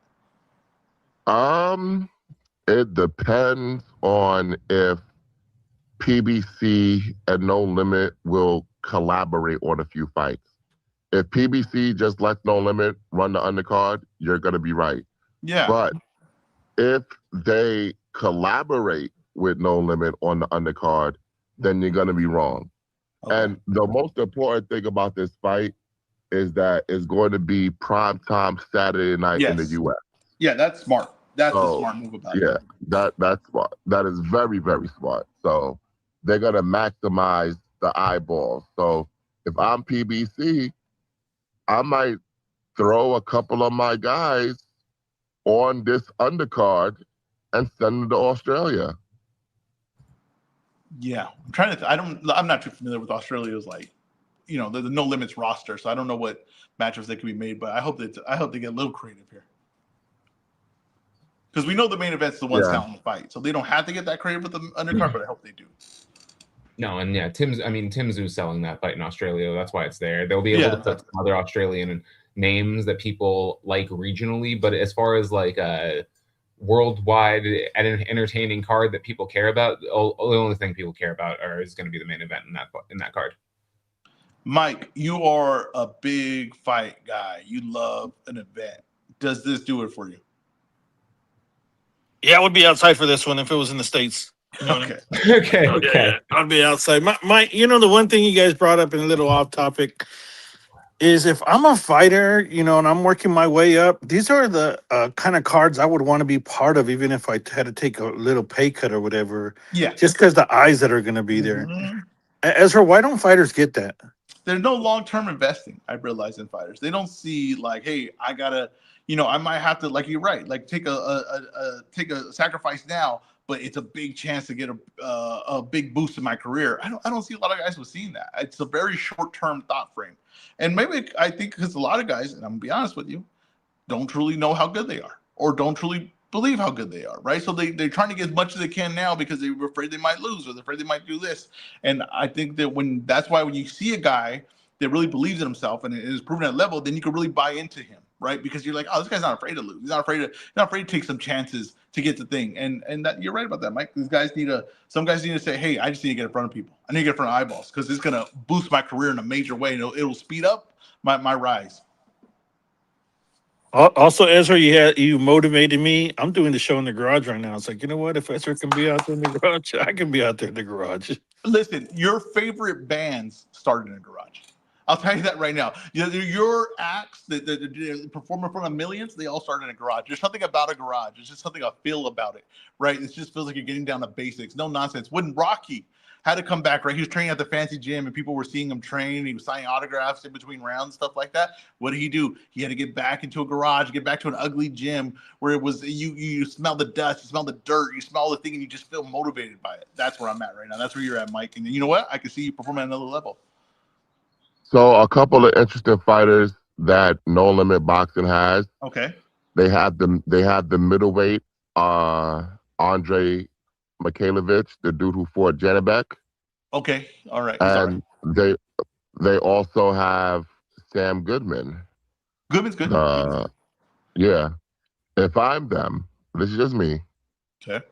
It depends on if PBC and No Limit will collaborate on a few fights. If PBC just lets No Limit run the undercard, you're going to be right. Yeah. But if they collaborate with No Limit on the undercard, then you're going to be wrong. Okay. And the most important thing about this fight is that it's going to be primetime Saturday night in the U.S. Yeah, that's smart. That's the smart move about it. Yeah, that's smart. That is very, very smart. So they're going to maximize the eyeballs. So if I'm PBC, I might throw a couple of my guys on this undercard and send them to Australia. Yeah, I'm trying to. I'm not too familiar with Australia's the No Limits roster, so I don't know what matchups they could be made. But I hope they get a little creative here, because we know the main event's the one selling the fight, so they don't have to get that creative with the undercard. But I hope they do. No, and yeah, Tim Tszyu selling that fight in Australia. That's why it's there. They'll be able to put some other Australian names that people like regionally, but as far as like a worldwide and an entertaining card that people care about, the only thing people care about is going to be the main event in that card. Mike, you are a big fight guy. You love an event. Does this do it for you? Yeah, I would be outside for this one if it was in the States. You know okay. Okay. Yeah. I'd be outside. My the one thing you guys brought up in a little off topic is if I'm a fighter, and I'm working my way up, these are the kind of cards I would want to be part of, even if I had to take a little pay cut or whatever. Yeah. Just because the eyes that are going to be there. Ezra, why don't fighters get that? There's no long-term investing, I realize, in fighters. They don't see like, hey, I gotta, I might have to, like, you're right, like take a sacrifice now, but it's a big chance to get a big boost in my career. I don't see a lot of guys who are seeing that. It's a very short-term thought frame. And maybe I think because a lot of guys, and I'm gonna be honest with you, don't truly know how good they are, or don't truly believe how good they are, right? So they're trying to get as much as they can now because they're afraid they might lose, or they're afraid they might do this. And I think that that's why when you see a guy that really believes in himself and is proven at level, then you can really buy into him, right? Because you're like, oh, this guy's not afraid to lose. He's not afraid to take some chances to get the thing. And that you're right about that, Mike. Some guys need to say, hey, I just need to get in front of people. I need to get in front of eyeballs because it's gonna boost my career in a major way, and it'll speed up my rise. Also, Ezra, you motivated me. I'm doing the show in the garage right now. It's like, you know what? If Ezra can be out there in the garage, I can be out there in the garage. Listen, your favorite bands started in a garage. I'll tell you that right now. Your acts that perform in front of millions, they all start in a garage. There's something about a garage. There's just something I feel about it, right? It just feels like you're getting down to basics. No nonsense. When Rocky had to come back, right? He was training at the fancy gym and people were seeing him train. He was signing autographs in between rounds, stuff like that. What did he do? He had to get back into a garage, get back to an ugly gym where it was you smell the dust, you smell the dirt, you smell the thing, and you just feel motivated by it. That's where I'm at right now. That's where you're at, Mike. And you know what? I can see you perform at another level. So a couple of interesting fighters that No Limit Boxing has. Okay. They had the middleweight Andre Mikhailovich, the dude who fought Janibek. Okay. All right. And they also have Sam Goodman. Goodman's good. Yeah. If I'm them, this is just me. Okay.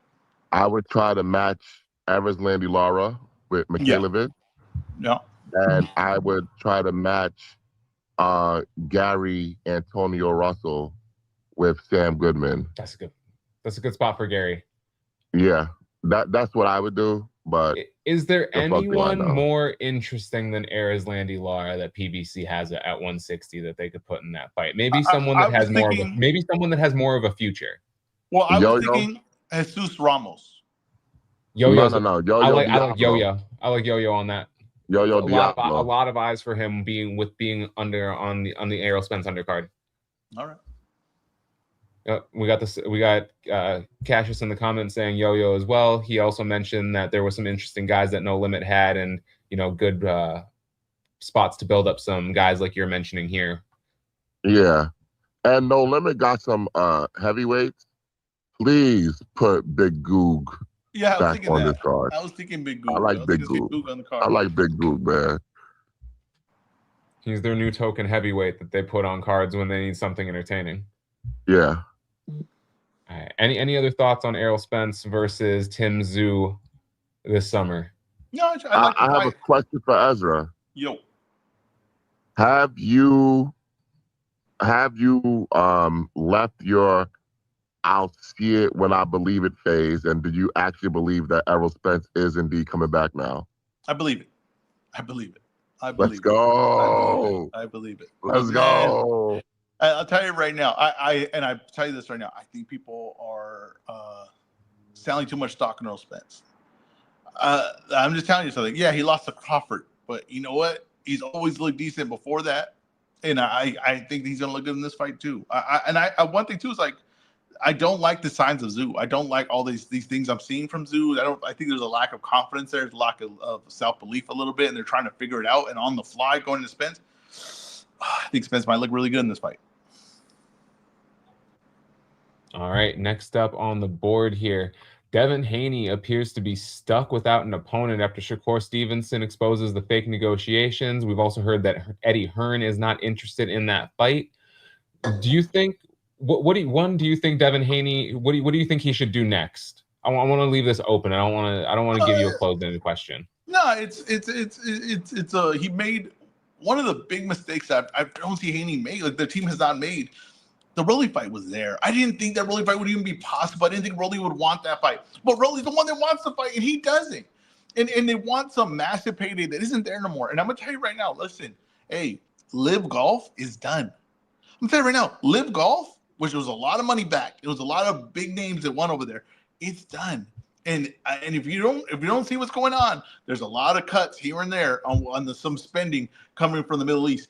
I would try to match Landy Lara with Mikhailovich. Yeah. And I would try to match Gary Antonio Russell with Sam Goodman. That's a good spot for Gary. Yeah. That's what I would do. But is there anyone more interesting than Landy Lara that PBC has at 160 that they could put in that fight? Maybe someone that has more of a future. Well, I was thinking Jesus Ramos. Yo-Yo. No. I like Yo-Yo. I like Yo-Yo on that. Yo-Yo a lot of eyes for him being under on the Errol Spence undercard. All right. We got Cassius in the comments saying Yo-Yo as well. He also mentioned that there were some interesting guys that No Limit had, and good spots to build up some guys like you're mentioning here. Yeah, and No Limit got some heavyweights. Please put Big Goog back on the card. I was thinking Big Goog. I like Big Goog on the card. I like Big Goog, man. He's their new token heavyweight that they put on cards when they need something entertaining. Yeah. All right. Any other thoughts on Errol Spence versus Tim Tszyu this summer? No, I have a question for Ezra. Yo. Have you left your I'll see it when I believe it phase, and do you actually believe that Errol Spence is indeed coming back now? I believe it. Let's go. I believe it. Let's go. I'll tell you right now. I tell you this right now. I think people are selling too much stock in Errol Spence. I'm just telling you something. Yeah, he lost to Crawford, but you know what? He's always looked decent before that, and I think he's gonna look good in this fight too. One thing too is like, I don't like the signs of Tszyu. I don't like all these things I'm seeing from Tszyu. I think there's a lack of confidence there. There's a lack of self-belief a little bit, and they're trying to figure it out. And on the fly, going to Spence, I think Spence might look really good in this fight. All right, next up on the board here, Devin Haney appears to be stuck without an opponent after Shakur Stevenson exposes the fake negotiations. We've also heard that Eddie Hearn is not interested in that fight. Do you think? What do you think Devin Haney? What do you think he should do next? I want to leave this open. I don't want to give you a closed-ended question. No, he made one of the big mistakes that I don't see Haney make. Like the team has not made. The Rolly fight was there. I didn't think that Rolly fight would even be possible. I didn't think Rolly would want that fight. But Rolly's the one that wants the fight, and he doesn't. And they want some massive payday that isn't there no more. And I'm gonna tell you right now. Listen, hey, Live Golf is done. I'm telling you right now, Live Golf, which was a lot of money back. It was a lot of big names that won over there. It's done. And if you don't see what's going on, there's a lot of cuts here and there on some spending coming from the Middle East.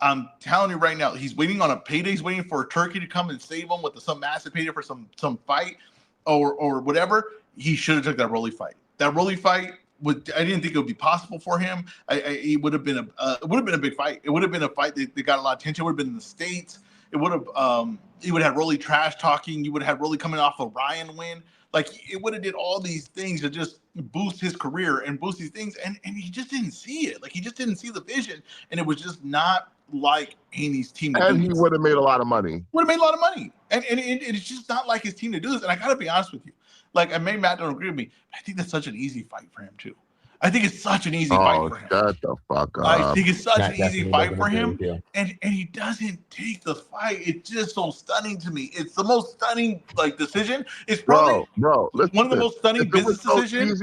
I'm telling you right now, he's waiting on a payday. He's waiting for Turkey to come and save him with some massive payday for some fight or whatever. He should have took that Rolly fight. That Rolly fight I didn't think it would be possible for him. It would have been a big fight. It would have been a fight that got a lot of attention. It would have been in the States. It would have Rolly trash talking. You would have Rolly coming off a Ryan win. Like it would have did all these things to just boost his career and boost these things, and he just didn't see it. Like he just didn't see the vision, and it was just not like Haney's team. And he would have made a lot of money. Would have made a lot of money, and it's just not like his team to do this. And I gotta be honest with you, like I may Matt don't agree with me, but I think that's such an easy fight for him too. I think it's such an easy fight for him. Shut the fuck up. I think it's such an easy fight for him, and he doesn't take the fight. It's just so stunning to me. It's the most stunning decision. It's probably bro. one of the most stunning business decisions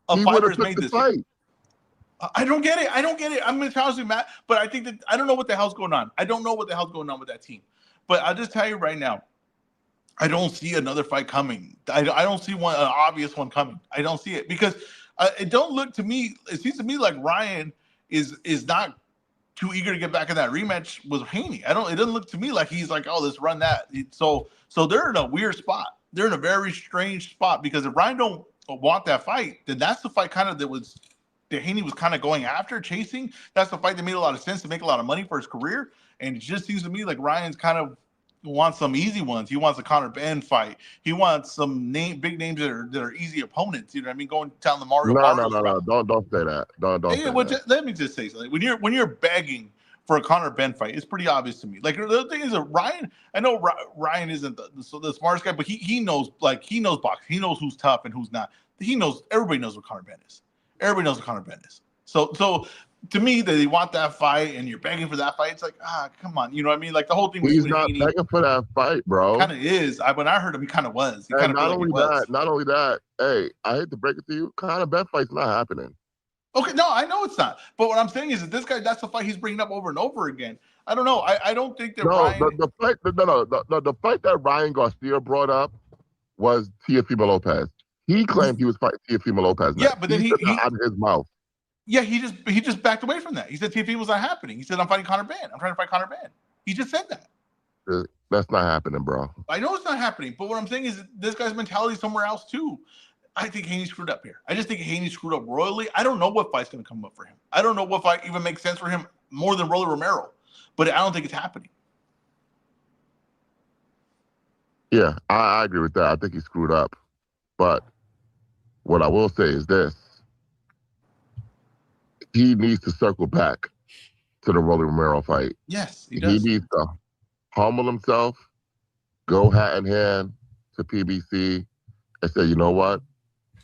a fighter has made this year. I don't get it. I'm going to challenge you, Matt, but I think that I don't know what the hell's going on. I don't know what the hell's going on with that team. But I'll just tell you right now, I don't see another fight coming. I don't see an obvious one coming. I don't see it because it don't look to me. It seems to me like Ryan is not too eager to get back in that rematch with Haney. It doesn't look to me like he's like, oh, let's run that. So they're in a weird spot. They're in a very strange spot because if Ryan don't want that fight, then that's the fight kind of that Haney was kind of going after, chasing. That's the fight that made a lot of sense to make a lot of money for his career. And it just seems to me like Ryan's kind of wants some easy ones. He wants a Conor Ben fight. He wants some big names that are easy opponents. You know what I mean? Going down the Mario. No. Don't say that. Don't say that. Let me just say something. When you're begging for a Conor Ben fight, it's pretty obvious to me. Like the other thing is that Ryan. I know Ryan isn't the smartest guy, but he knows boxing. He knows who's tough and who's not. Everybody knows what Conor Ben is. Everybody knows what Conor Ben is. So to me, that they want that fight and you're begging for that fight, it's like, come on. You know what I mean? Like the whole thing. He's not begging for that fight, bro. Kind of is. When I heard him, he kind of was. Not only that. Hey, I hate to break it to you. Conor Ben fight's not happening. Okay, no, I know it's not. But what I'm saying is that this guy, that's the fight he's bringing up over and over again. I don't know. I don't think that Ryan... The fight that Ryan Garcia brought up was Teofimo Lopez. He claimed he was fighting Teofimo Lopez. Yeah, but then he out of his mouth. Yeah, he just backed away from that. He said Teofimo was not happening. He said, I'm fighting Conor Ben. I'm trying to fight Conor Ben. He just said that. That's not happening, bro. I know it's not happening, but what I'm saying is this guy's mentality is somewhere else too. I think Haney screwed up here. I just think Haney screwed up royally. I don't know what fight's going to come up for him. I don't know what fight even makes sense for him more than Rolly Romero, but I don't think it's happening. Yeah, I agree with that. I think he screwed up. But what I will say is this. He needs to circle back to the Rolly Romero fight. Yes, he does. He needs to humble himself, go hat in hand to PBC, and say, you know what?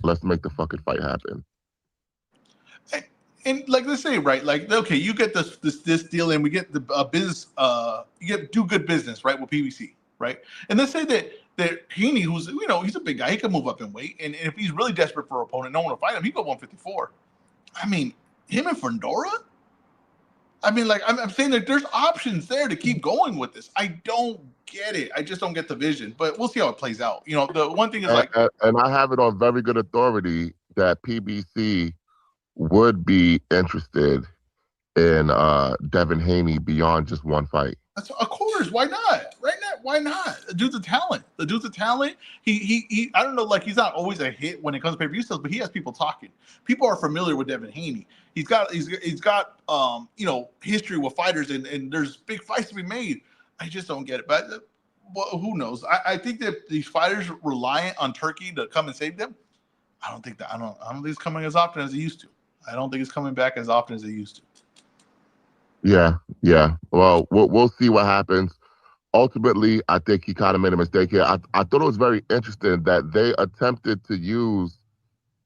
Let's make the fucking fight happen. And like let's say, right, like okay, you get this deal, and we get the business. Do good business, right, with PBC, right? And let's say that Haney, who's he's a big guy, he can move up in weight, and if he's really desperate for an opponent, no one will fight him. He go 154. I mean, him and Fundora. I mean, like I'm saying that there's options there to keep going with this. I don't get it. I just don't get the vision, but we'll see how it plays out. The one thing is and I have it on very good authority that PBC would be interested in Devin Haney beyond just one fight. Of course. Why not? Right now, why not? The dude's a talent. He I don't know, like he's not always a hit when it comes to pay-per-view sales, but he has people talking. People are familiar with Devin Haney. He's got history with fighters, and there's big fights to be made. I just don't get it. But who knows? I think that these fighters reliant on Turkey to come and save them. I don't think it's coming as often as it used to. I don't think it's coming back as often as it used to. Yeah. Well, we'll see what happens. Ultimately, I think he kind of made a mistake here. I thought it was very interesting that they attempted to use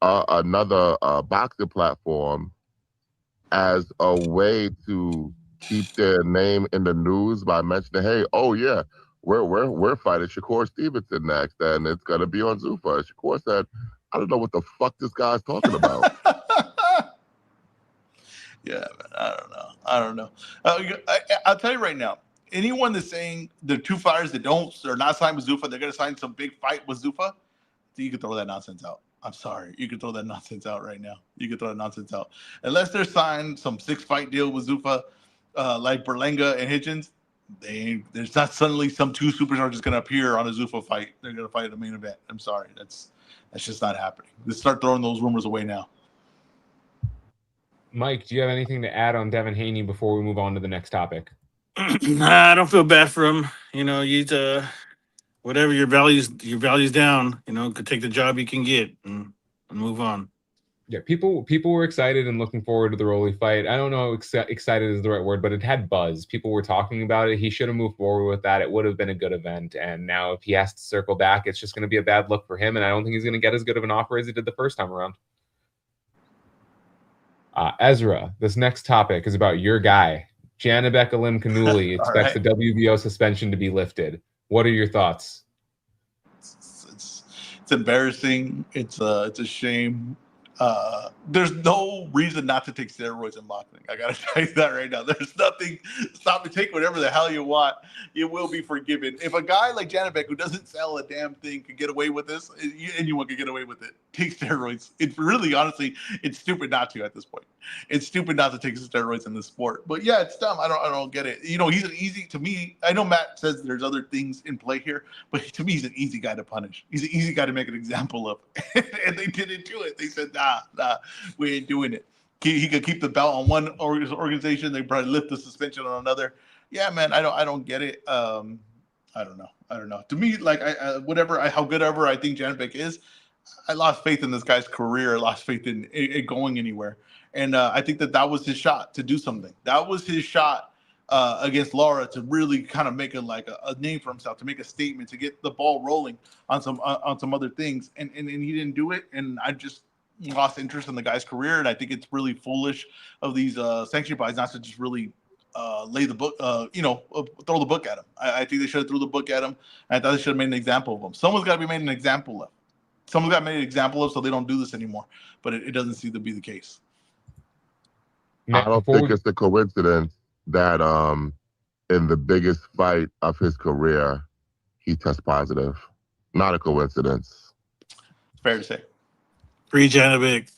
another boxing platform as a way to keep their name in the news by mentioning, hey, oh yeah, we're fighting Shakur Stevenson next, and it's gonna be on Zuffa. Shakur said, I don't know what the fuck this guy's talking about. Yeah, man, I don't know. I'll tell you right now, anyone that's saying the two fighters that are not signed with Zuffa, they're going to sign some big fight with Zuffa, you can throw that nonsense out. I'm sorry. You can throw that nonsense out right now. You can throw that nonsense out. Unless they're signed some 6-fight deal with Zuffa, like Berlanga and Hitchens, there's not suddenly some two superstars just going to appear on a Zuffa fight. They're going to fight at the main event. I'm sorry. That's just not happening. Let's start throwing those rumors away now. Mike, do you have anything to add on Devin Haney before we move on to the next topic? I don't feel bad for him. He's whatever your values down. Could take the job you can get and move on. Yeah, people were excited and looking forward to the Rolly fight. I don't know if excited is the right word, but it had buzz. People were talking about it. He should have moved forward with that. It would have been a good event. And now if he has to circle back, it's just going to be a bad look for him. And I don't think he's going to get as good of an offer as he did the first time around. Ezra, this next topic is about your guy. Janibek Alim-Kanuli expects the WBO suspension to be lifted. What are your thoughts? It's embarrassing. It's a shame. There's no reason not to take steroids in boxing. I gotta tell you that right now. There's nothing. Stop and take whatever the hell you want. You will be forgiven. If a guy like Janibek, who doesn't sell a damn thing, could get away with this, anyone could get away with it. Take steroids. It's really, honestly, it's stupid not to at this point. It's stupid not to take steroids in this sport. But yeah, it's dumb. I don't get it. He's an easy, to me. I know Matt says there's other things in play here, but to me, he's an easy guy to punish. He's an easy guy to make an example of, and they didn't do it. They said, nah, we ain't doing it. He could keep the belt on one organization. They probably lift the suspension on another. Yeah, man, I don't get it. I don't know. To me, like how good ever I think Janibek is, I lost faith in this guy's career. I lost faith in it going anywhere. And I think that was his shot to do something. That was his shot against Lara to really kind of make a name for himself, to make a statement, to get the ball rolling on some other things. And he didn't do it. And I just lost interest in the guy's career. And I think it's really foolish of these sanction bodies not to just really lay the book, throw the book at him. I think they should have threw the book at him. And I thought they should have made an example of him. Someone's got to be made an example of. Someone's got made an example of, so they don't do this anymore. But it doesn't seem to be the case. I don't think it's a coincidence that in the biggest fight of his career, he tests positive. Not a coincidence. Fair to say. Free Janibek.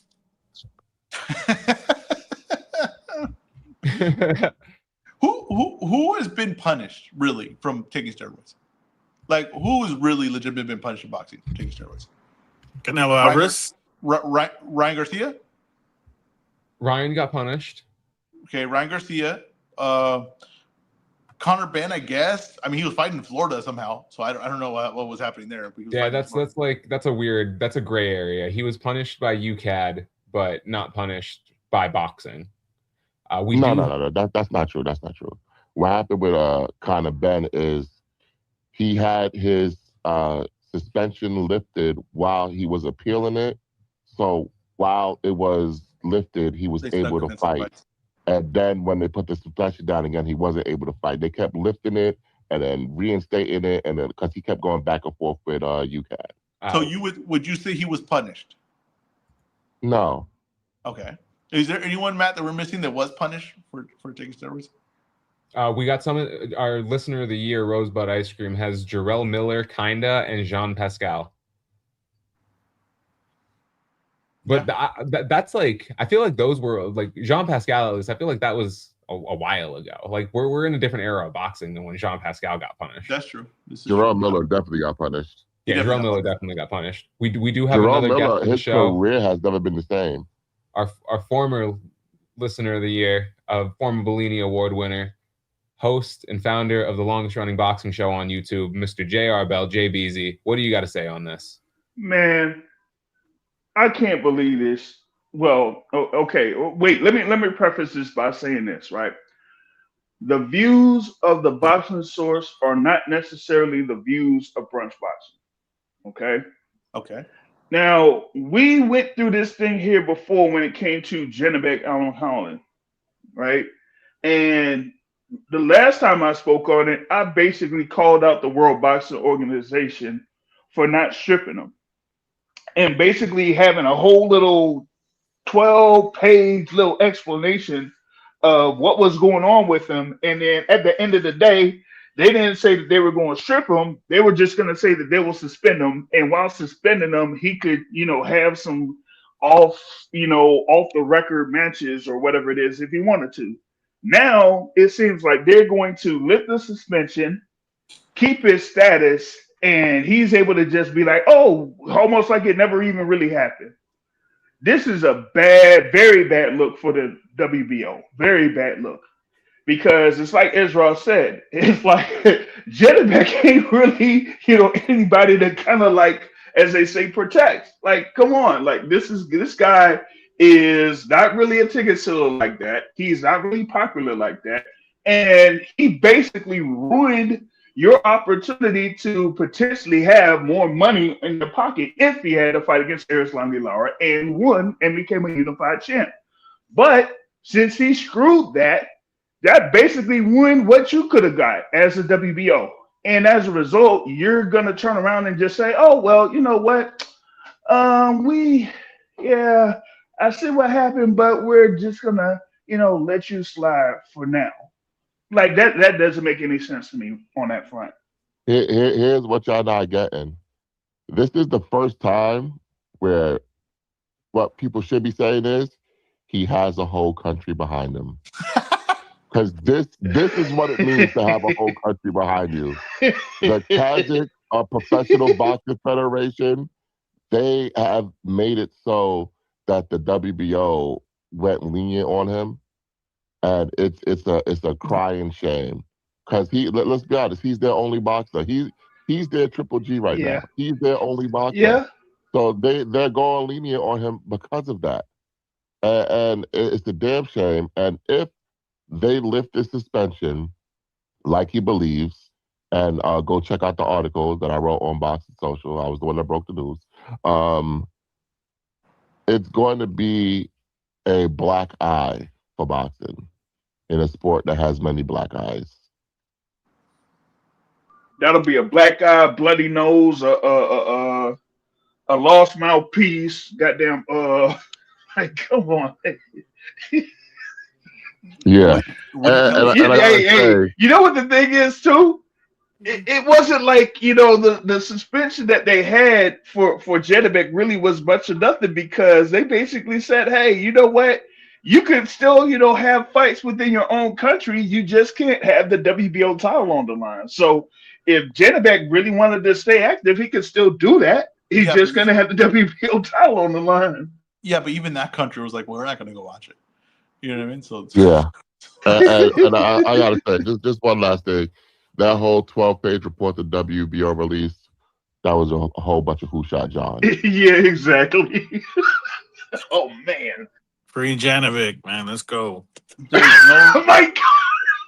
Who has been punished really from taking steroids? Like, who has really legitimately been punished in boxing for taking steroids? Canelo Alvarez. Ryan Garcia. Ryan got punished. Okay, Ryan Garcia. Conor Benn, I guess. I mean, he was fighting in Florida somehow, so I don't know what was happening there. Yeah, that's a gray area. He was punished by UCAD, but not punished by boxing. No. That's not true. That's not true. What happened with Conor Benn is he had his suspension lifted while he was appealing it. So while it was lifted, he was able to fight. And then when they put the suspension down again, he wasn't able to fight. They kept lifting it and then reinstating it, and then because he kept going back and forth with UCAD. So would you say he was punished? No. Okay. Is there anyone, Matt, that we're missing that was punished for taking steroids? We got our listener of the year, Rosebud Ice Cream, has Jarrell Miller, kinda, and Jean Pascal. But yeah. That's like, I feel like those were like Jean Pascal. At least I feel like that was a while ago. Like we're in a different era of boxing than when Jean Pascal got punished. That's true. Jarrell Miller definitely got punished. Yeah, Jarrell Miller definitely got punished. We do have another guest on the show. His career has never been the same. Our former listener of the year, a former Bellini Award winner, host and founder of the longest running boxing show on YouTube, Mr. J.R. Bell, JBZ. What do you got to say on this? Man, I can't believe this. Well, okay, wait. Let me preface this by saying this, right? The views of the boxing source are not necessarily the views of brunch boxing. Okay. Okay. Now, we went through this thing here before when it came to Janibek Allen Holland, right? And the last time I spoke on it, I basically called out the World Boxing Organization for not stripping them and basically having a whole little 12-page little explanation of what was going on with him. And then at the end of the day, they didn't say that they were going to strip him. They were just going to say that they will suspend him. And while suspending him, he could, have some off the record matches or whatever it is if he wanted to. Now it seems like they're going to lift the suspension, keep his status, and he's able to just be like, oh, almost like it never even really happened. This is a very bad look for the WBO. Very bad look. Because it's like EzRaw said, it's like Janibek ain't really, anybody that kind of like, as they say, protects. Like, come on, like this guy is not really a ticket seller like that. He's not really popular like that, and he basically ruined your opportunity to potentially have more money in your pocket if he had a fight against Erislandy Lara and won and became a unified champ. But since he screwed that basically ruined what you could have got as a WBO. And as a result, you're going to turn around and just say, oh, well, you know what? I see what happened, but we're just gonna, let you slide for now. Like that doesn't make any sense to me on that front. Here's what y'all not getting. This is the first time where what people should be saying is he has a whole country behind him. Because this is what it means to have a whole country behind you. The Kazakh Professional Boxing Federation, they have made it so that the WBO went lenient on him, and it's a crying shame. Because let's be honest, he's their only boxer. He's their Triple G right Yeah, now. He's their only boxer. yeah, So they're going lenient on him because of that, and it's a damn shame. And if they lift the suspension like he believes, and go check out the article that I wrote on Boxing Social. I was the one that broke the news. Um, it's going to be a black eye for boxing in a sport that has many black eyes. that'll be a black eye, bloody nose, a lost mouthpiece. Goddamn, like come on. Yeah, Would you tell us? and I gotta Hey, say, you know what the thing is too? It wasn't like the suspension that they had for Jedabek really was much of nothing because they basically said, hey, you know what? You can still have fights within your own country. You just can't have the WBO title on the line. So if Jedabek really wanted to stay active, he could still do that. He's Yeah, just gonna have the WBO title on the line. yeah, but even that country was like, well, we're not going to go watch it. You know what I mean? So yeah, and I gotta say, just one last thing. That whole 12-page report the WBO released, that was a whole bunch of who shot John. Yeah, exactly. Oh man. Free Janovic, man. Let's go. there's Oh no, my god.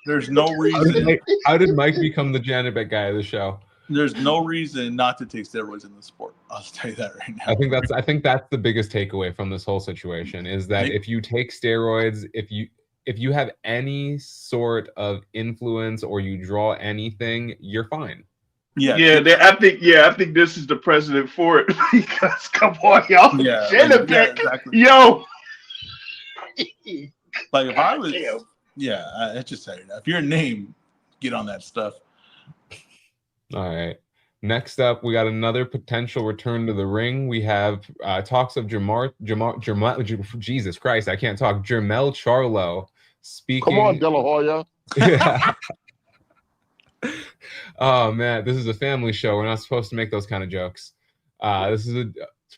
there's no How did, reason. Mike, how did Mike become the Janibek guy of the show? There's no reason not to take steroids in the sport. I'll tell you that right now. I think that's the biggest takeaway from this whole situation is that if you take steroids, if you have any sort of influence or you draw anything, you're fine. Yeah, I think this is the president for it because come on, y'all, Yeah, exactly. yo. Like if I was, Damn. it's just saying. If you're a name, get on that stuff. All right. Next up, we got another potential return to the ring. We have talks of Jesus Christ, I can't talk. Jermell Charlo speaking. Come on, De La Hoya. Yeah. Oh man, this is a family show. We're not supposed to make those kind of jokes. This is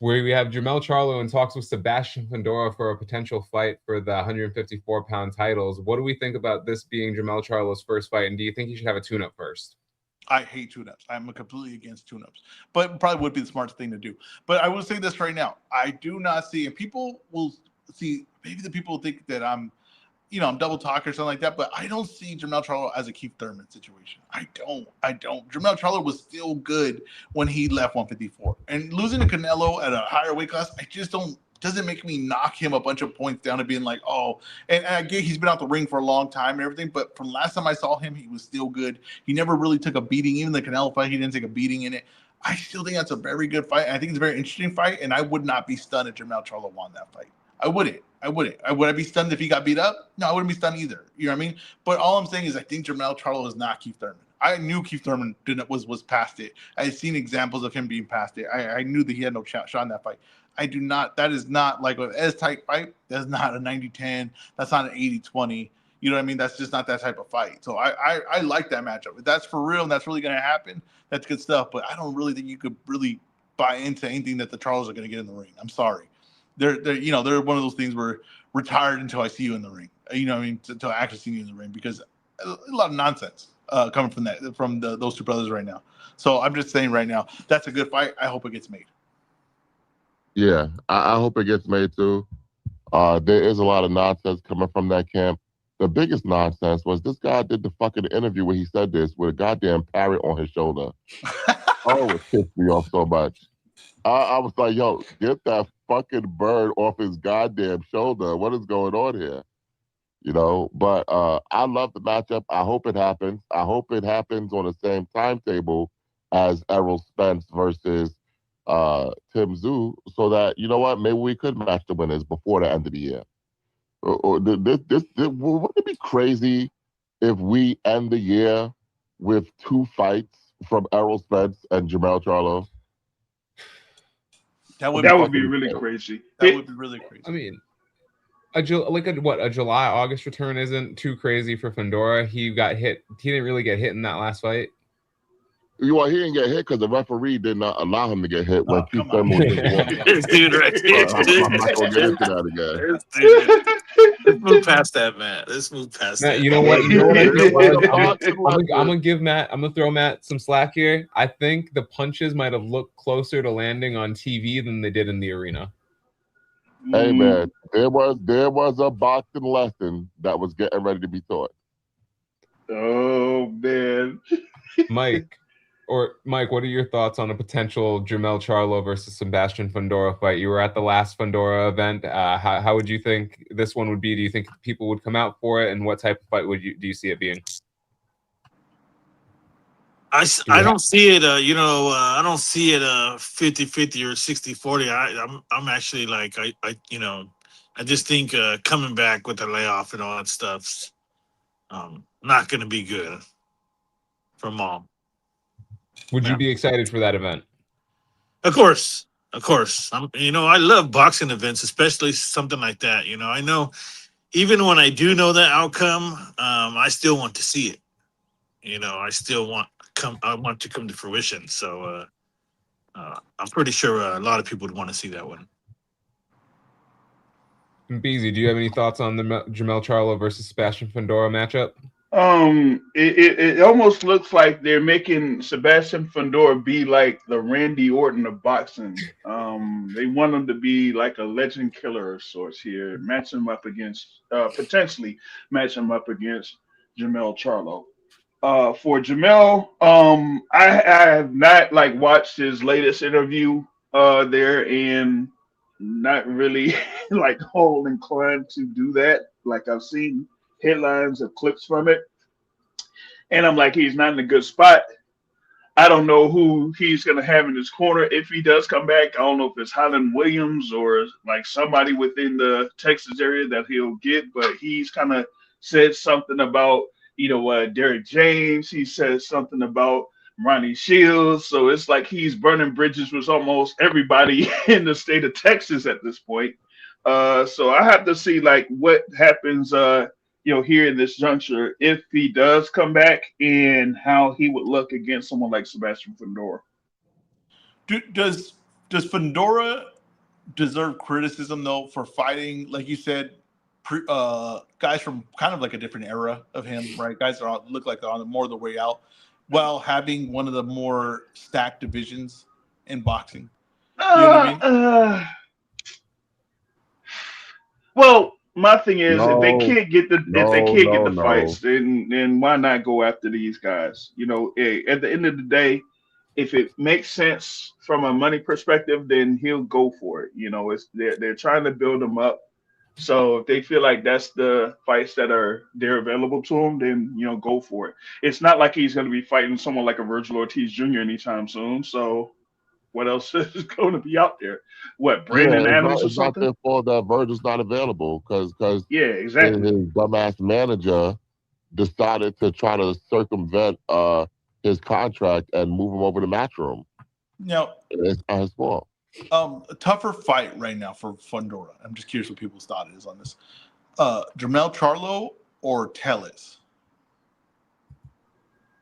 where we have Jermell Charlo in talks with Sebastian Fundora for a potential fight for the 154-pound titles. What do we think about this being Jermell Charlo's first fight? And do you think he should have a tune-up first? I hate tune-ups. I'm completely against tune-ups, but probably would be the smartest thing to do. But I will say this right now: I do not see, and people will see. Maybe the people think that I'm double talk or something like that, but I don't see Jermell Charlo as a Keith Thurman situation. I don't. Jermell Charlo was still good when he left 154, and losing to Canelo at a higher weight class, I just doesn't make me knock him a bunch of points down and being like, oh, and I get he's been out the ring for a long time and everything, but from last time I saw him, he was still good. He never really took a beating. Even the Canelo fight, he didn't take a beating in it. I still think that's a very good fight. I think it's a very interesting fight, and I would not be stunned if Jermell Charlo won that fight. I wouldn't. Would I be stunned if he got beat up? No, I wouldn't be stunned either. You know what I mean? But all I'm saying is I think Jermell Charlo is not Keith Thurman. I knew Keith Thurman was past it. I had seen examples of him being past it. I knew that he had no shot in that fight. I do not. That is not like an as tight fight. That's not a 90-10. That's not an 80-20. You know what I mean? That's just not that type of fight. So I like that matchup. If that's for real and that's really going to happen, that's good stuff. But I don't really think you could really buy into anything that the Charles are going to get in the ring. I'm sorry. They're one of those things where retired until I see you in the ring. You know what I mean? Until I actually see you in the ring, because a lot of nonsense coming from those two brothers right now. So I'm just saying right now, that's a good fight. I hope it gets made. Yeah, I hope it gets made too. There is a lot of nonsense coming from that camp. The biggest nonsense was this guy did the fucking interview where he said this with a goddamn parrot on his shoulder. Oh, it pissed me off so much. I was like, yo, get that fucking bird off his goddamn shoulder. What is going on here? But I love the matchup. I hope it happens. I hope it happens on the same timetable as Errol Spence versus Tim Zoo, so that you know what, maybe we could match the winners before the end of the year. Wouldn't it be crazy if we end the year with 2 fights from Errol Spence and Jamel Charlo? That would be really crazy. That would be really crazy. I mean, a July August return isn't too crazy for Fundora. He got hit. He didn't really get hit in that last fight. Well, he didn't get hit because the referee did not allow him to get hit when Keith Thurman was just walking. This dude right here. I'm not gonna get into that again. Let's move past that, man. Let's move past Matt, that. you know what? I'm gonna give Matt. I'm gonna throw Matt some slack here. I think the punches might have looked closer to landing on TV than they did in the arena. Hey man, there was a boxing lesson that was getting ready to be taught. Oh man, Mike, what are your thoughts on a potential Jamel Charlo versus Sebastian Fundora fight? You were at the last Fundora event. How would you think this one would be? Do you think people would come out for it, and what type of fight do you see it being? I don't see it. I don't see it 50-50 or 60-40. I'm actually like I just think coming back with the layoff and all that stuff's not going to be good for Mom. Would you be excited for that event? Of course. I love boxing events, especially something like that. I know even when I do know the outcome, I still want to see it. I still want to come to fruition. So I'm pretty sure a lot of people would want to see that one. Beezy, do you have any thoughts on the Jamel Charlo versus Sebastian Fundora matchup? It almost looks like they're making Sebastian Fundora be like the Randy Orton of boxing. They want him to be like a legend killer of sorts here, potentially match him up against Jamel Charlo. For Jamel, I have not watched his latest interview there, and not really whole inclined to do that. I've seen headlines of clips from it, and I'm like, he's not in a good spot. I don't know who he's going to have in his corner if he does come back. I don't know if it's Highland Williams or somebody within the Texas area that he'll get, but he's kind of said something about Derek James. He says something about Ronnie Shields. So it's like he's burning bridges with almost everybody in the state of Texas at this point. So I have to see what happens here in this juncture if he does come back and how he would look against someone like Sebastian Fundora. Does Fundora deserve criticism though for fighting, like you said, guys from kind of a different era of him, right? Guys that look like they're on more of the way out, while having one of the more stacked divisions in boxing. You know what I mean? Well, my thing is, if they can't get the fights, then why not go after these guys? At the end of the day, if it makes sense from a money perspective, then he'll go for it. They're trying to build him up. So if they feel like that's the fights they're available to him, then go for it. It's not like he's going to be fighting someone like a Virgil Ortiz Jr. anytime soon. So what else is going to be out there? What, Brandon Adams or something? It's not their fault that Virgil's not available because exactly. His dumbass manager decided to try to circumvent his contract and move him over to Matchroom. Now it's not his fault. A tougher fight right now for Fundora. I'm just curious what people's thought is on this. Jamel Charlo or Tellez?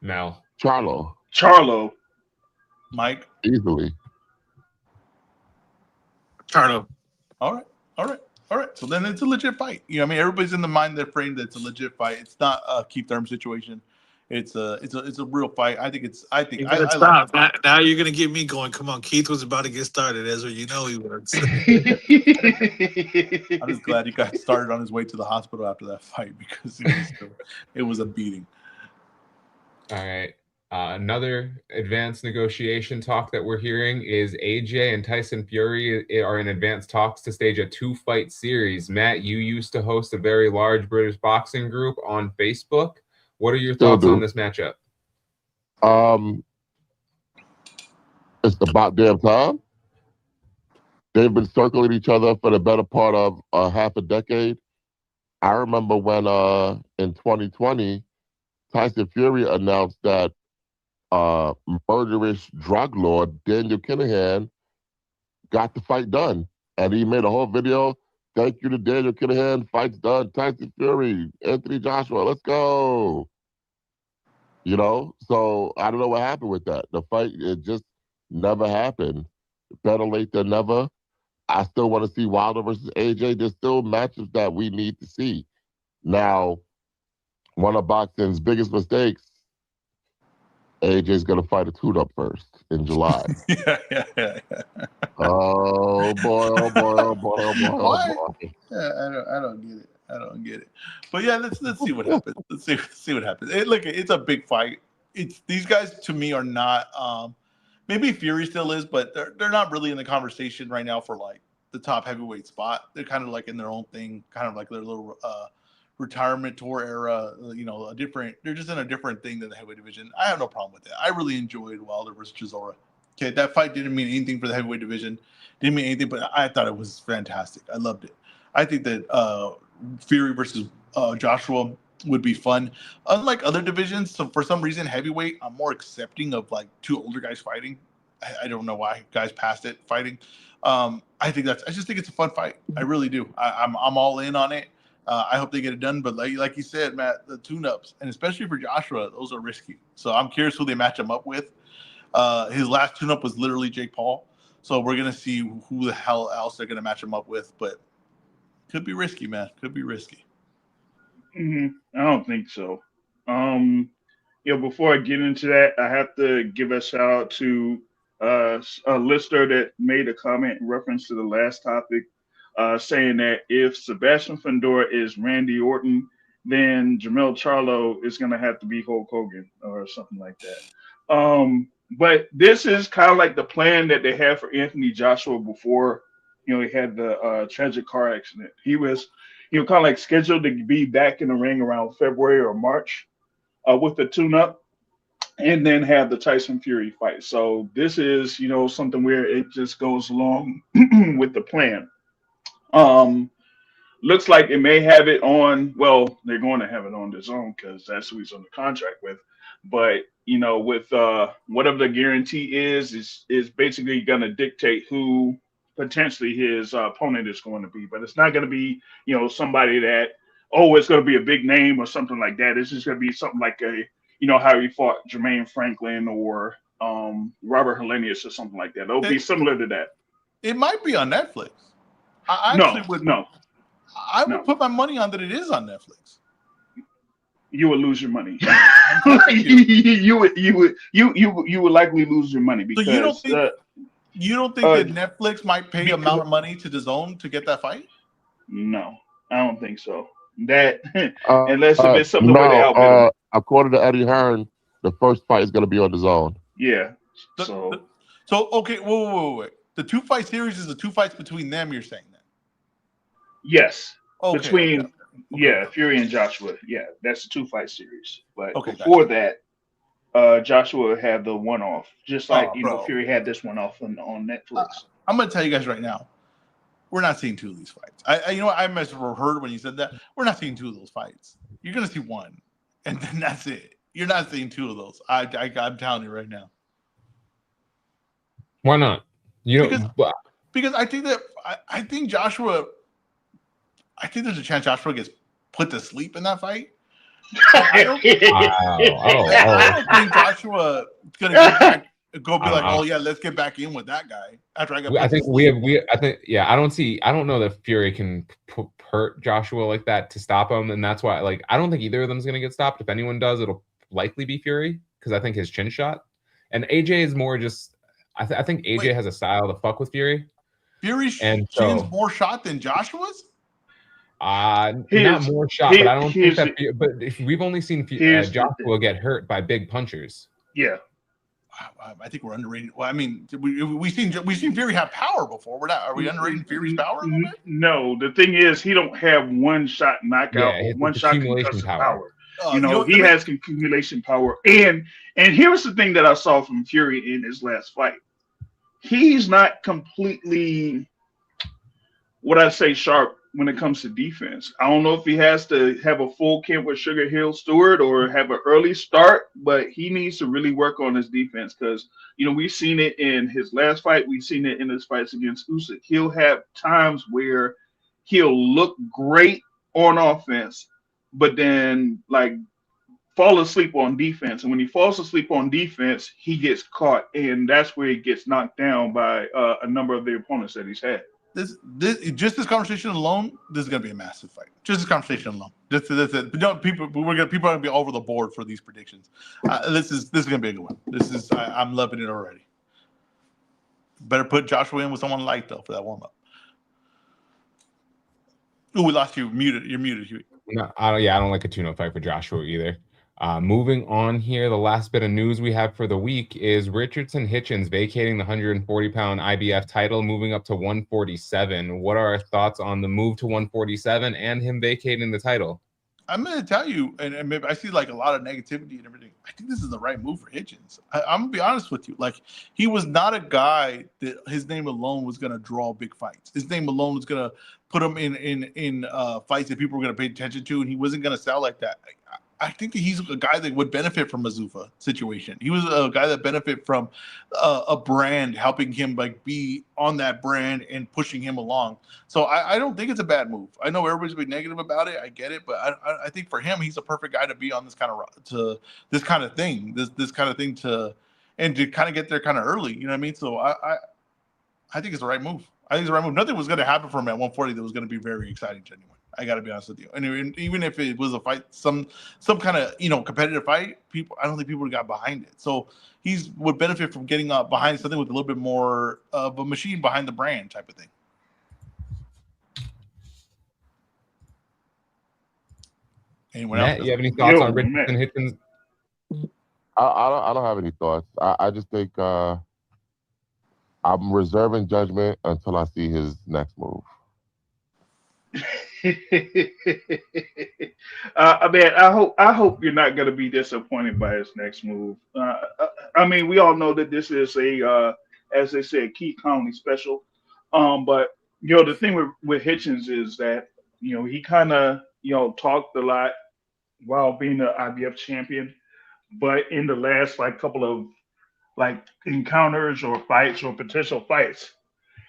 No. Charlo. Mike? Easily. Charlo. All right. So then it's a legit fight. Everybody's in the mind they're framed that it's a legit fight. It's not a Keith Thurman situation. It's a real fight. I think stop. Now you're gonna get me going. Come on, Keith was about to get started. Ezra, he was. I'm just glad he got started on his way to the hospital after that fight because it was a beating. All right. Another advanced negotiation talk that we're hearing is AJ and Tyson Fury are in advanced talks to stage a 2-fight series. Matt, you used to host a very large British boxing group on Facebook. What are your thoughts on this matchup? It's about damn time. they've been circling each other for the better part of half a decade. I remember when in 2020, Tyson Fury announced that murderous drug lord Daniel Kinahan got the fight done. And he made a whole video. Thank you to Daniel Kinahan. Fight's done. Tyson Fury, Anthony Joshua, let's go. You know? So I don't know what happened with that. The fight, it just never happened. Better late than never. I still want to see Wilder versus AJ. There's still matches that we need to see. Now, one of boxing's biggest mistakes, AJ's going to fight a tune-up first in July. yeah. Oh boy! Oh boy! Oh boy! Oh boy! Why? Oh boy! Yeah, I don't get it. I don't get it. But yeah, let's see what happens. Let's see what happens. Look, it's a big fight. It's these guys to me are not. Maybe Fury still is, but they're not really in the conversation right now for like the top heavyweight spot. They're kind of like in their own thing, kind of like their little retirement tour era. You know, they're just in a different thing than the heavyweight division. I have no problem with that. I really enjoyed Wilder versus Chisora. Okay, that fight didn't mean anything for the heavyweight division. Didn't mean anything, but I thought it was fantastic. I loved it. I think that Fury versus Joshua would be fun. Unlike other divisions, so for some reason, heavyweight, I'm more accepting of like two older guys fighting. I don't know why guys past it fighting. I just think it's a fun fight. I really do. I'm all in on it. I hope they get it done. But like you said, Matt, the tune-ups, and especially for Joshua, those are risky. So I'm curious who they match him up with. His last tune-up was literally Jake Paul. So we're going to see who the hell else they're going to match him up with. But could be risky, man. Could be risky. I don't think so. Before I get into that, I have to give a shout out to a listener that made a comment in reference to the last topic, saying that if Sebastian Fundora is Randy Orton, then Jamel Charlo is going to have to be Hulk Hogan or something like that. But this is kind of like the plan that they had for Anthony Joshua before, he had the tragic car accident. He was, kind of like scheduled to be back in the ring around February or March with the tune-up, and then have the Tyson Fury fight. So this is, something where it just goes along with the plan. Looks like it may have it on, well, they're going to have it on DAZN because that's who he's on the contract with. But, with whatever the guarantee is basically going to dictate who potentially his opponent is going to be. But it's not going to be, somebody that, it's going to be a big name or something like that. It's just going to be something like how he fought Jermaine Franklin or Robert Helenius or something like that. It'll be similar to that. It might be on Netflix. I would put my money on that it is on Netflix. You would lose your money. you would likely lose your money because so you don't think that Netflix might pay amount of money to DAZN to get that fight? No, I don't think so. That unless if it's something where they outbid. According to Eddie Hearn, the first fight is going to be on DAZN. Yeah. So okay, wait. The 2-fight series is the 2 fights between them. You're saying that? Yes. Okay, between Fury and Joshua. Yeah, that's a 2-fight series. But before that, Joshua had the one-off, just like Fury had this one off on Netflix. I'm gonna tell you guys right now, we're not seeing 2 of these fights. I misheard when you said that. We're not seeing 2 of those fights. You're gonna see 1, and then that's it. You're not seeing 2 of those. I'm telling you right now. Why not? Because I think that I think Joshua. I think there's a chance Joshua gets put to sleep in that fight. I don't think Joshua is gonna go be like, oh yeah, let's get back in with that guy after I got. I don't know that Fury can hurt Joshua like that to stop him, and that's why I don't think either of them is gonna get stopped. If anyone does, it'll likely be Fury because I think his chin shot, and AJ is more just. I think AJ has a style to fuck with Fury. Fury's chin's more shot than Joshua's. Not more shot, but I don't think that. But if we've only seen Joshua get hurt by big punchers. Yeah, I think we're underrating. Well, I mean, we've seen Fury have power before. Are we underrating Fury's power? No, the thing is, he don't have one shot knockout, one shot concussive power. He has accumulation power, and here's the thing that I saw from Fury in his last fight. He's not completely what I say, sharp when it comes to defense. I don't know if he has to have a full camp with Sugar Hill Stewart or have an early start, but he needs to really work on his defense because, we've seen it in his last fight. We've seen it in his fights against Usyk. He'll have times where he'll look great on offense, but then fall asleep on defense. And when he falls asleep on defense, he gets caught, and that's where he gets knocked down by a number of the opponents that he's had. This conversation alone, this is gonna be a massive fight. Just this conversation alone. People are gonna be over the board for these predictions. This is gonna be a good one. I'm loving it already. Better put Joshua in with someone light though for that warm up. Oh, we lost you. You're muted, Huey. No, I don't like a tune-up fight for Joshua either. Moving on here, the last bit of news we have for the week is Richardson Hitchens vacating the 140-pound IBF title, moving up to 147. What are our thoughts on the move to 147 and him vacating the title? I'm going to tell you, and maybe I see a lot of negativity and everything. I think this is the right move for Hitchens. I'm going to be honest with you. He was not a guy that his name alone was going to draw big fights. His name alone was going to put him in fights that people were going to pay attention to, and he wasn't going to sell like that. I think that he's a guy that would benefit from a Zuffa situation. He was a guy that benefit from a brand helping him be on that brand and pushing him along. So I don't think it's a bad move. I know everybody's been negative about it. I get it, but I think for him, he's a perfect guy to be on this kind of thing and to kind of get there kind of early. You know what I mean? So I think it's the right move. I think it's the right move. Nothing was going to happen for him at 140 that was going to be very exciting to anyone. I got to be honest with you. And even if it was a fight, some kind of competitive fight, I don't think people got behind it. So he would benefit from getting behind something with a little bit more of a machine behind the brand type of thing. Anyone Matt, else? you have any thoughts on Richardson Hitchens? I don't have any thoughts. I just think I'm reserving judgment until I see his next move. I hope you're not going to be disappointed by his next move. We all know that this is as they say, a key comedy special. But the thing with Hitchens is that he kind of talked a lot while being the IBF champion, but in the last couple of encounters or fights or potential fights,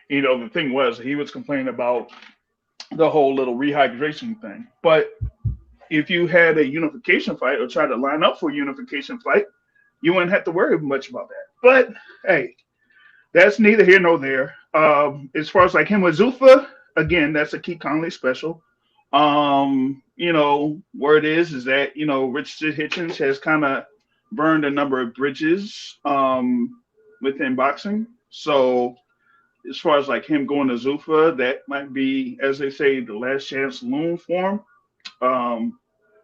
the thing was he was complaining about the whole little rehydration thing. But if you had a unification fight or tried to line up for a unification fight, you wouldn't have to worry much about that. But hey, that's neither here nor there. As far as him with Zuffa, again, that's a Keith Conley special. Word is that Richard Hitchens has kind of burned a number of bridges within boxing. So as far as him going to Zuffa, that might be, as they say, the last chance saloon for him.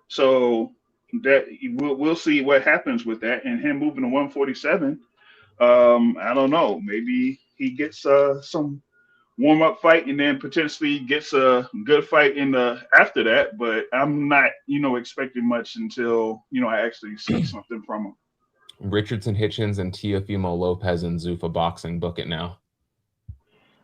So that we'll see what happens with that, and him moving to 147. I don't know. Maybe he gets some warm up fight and then potentially gets a good fight in the after that. But I'm not, expecting much until I actually see something from him. Richardson Hitchens and Teofimo Lopez in Zuffa boxing. Book it now.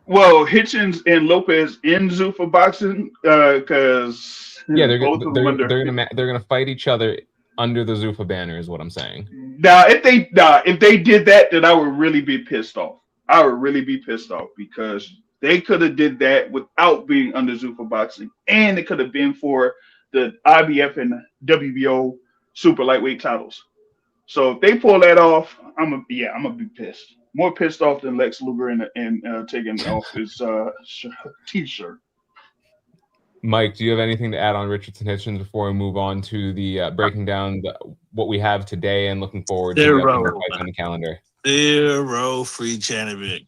Well, Hitchens and Lopez in Zuffa boxing because they're gonna fight each other under the Zuffa banner is what I'm saying. If they did that, then I would really be pissed off. I would really be pissed off because they could have did that without being under Zuffa boxing, and it could have been for the IBF and WBO super lightweight titles. So if they pull that off, I'm gonna be pissed. More pissed off than Lex Luger and taking off his t-shirt. Mike, do you have anything to add on Richardson Hitchens before we move on to the breaking down what we have today and looking forward to the fights on the calendar? 0 free Janovic.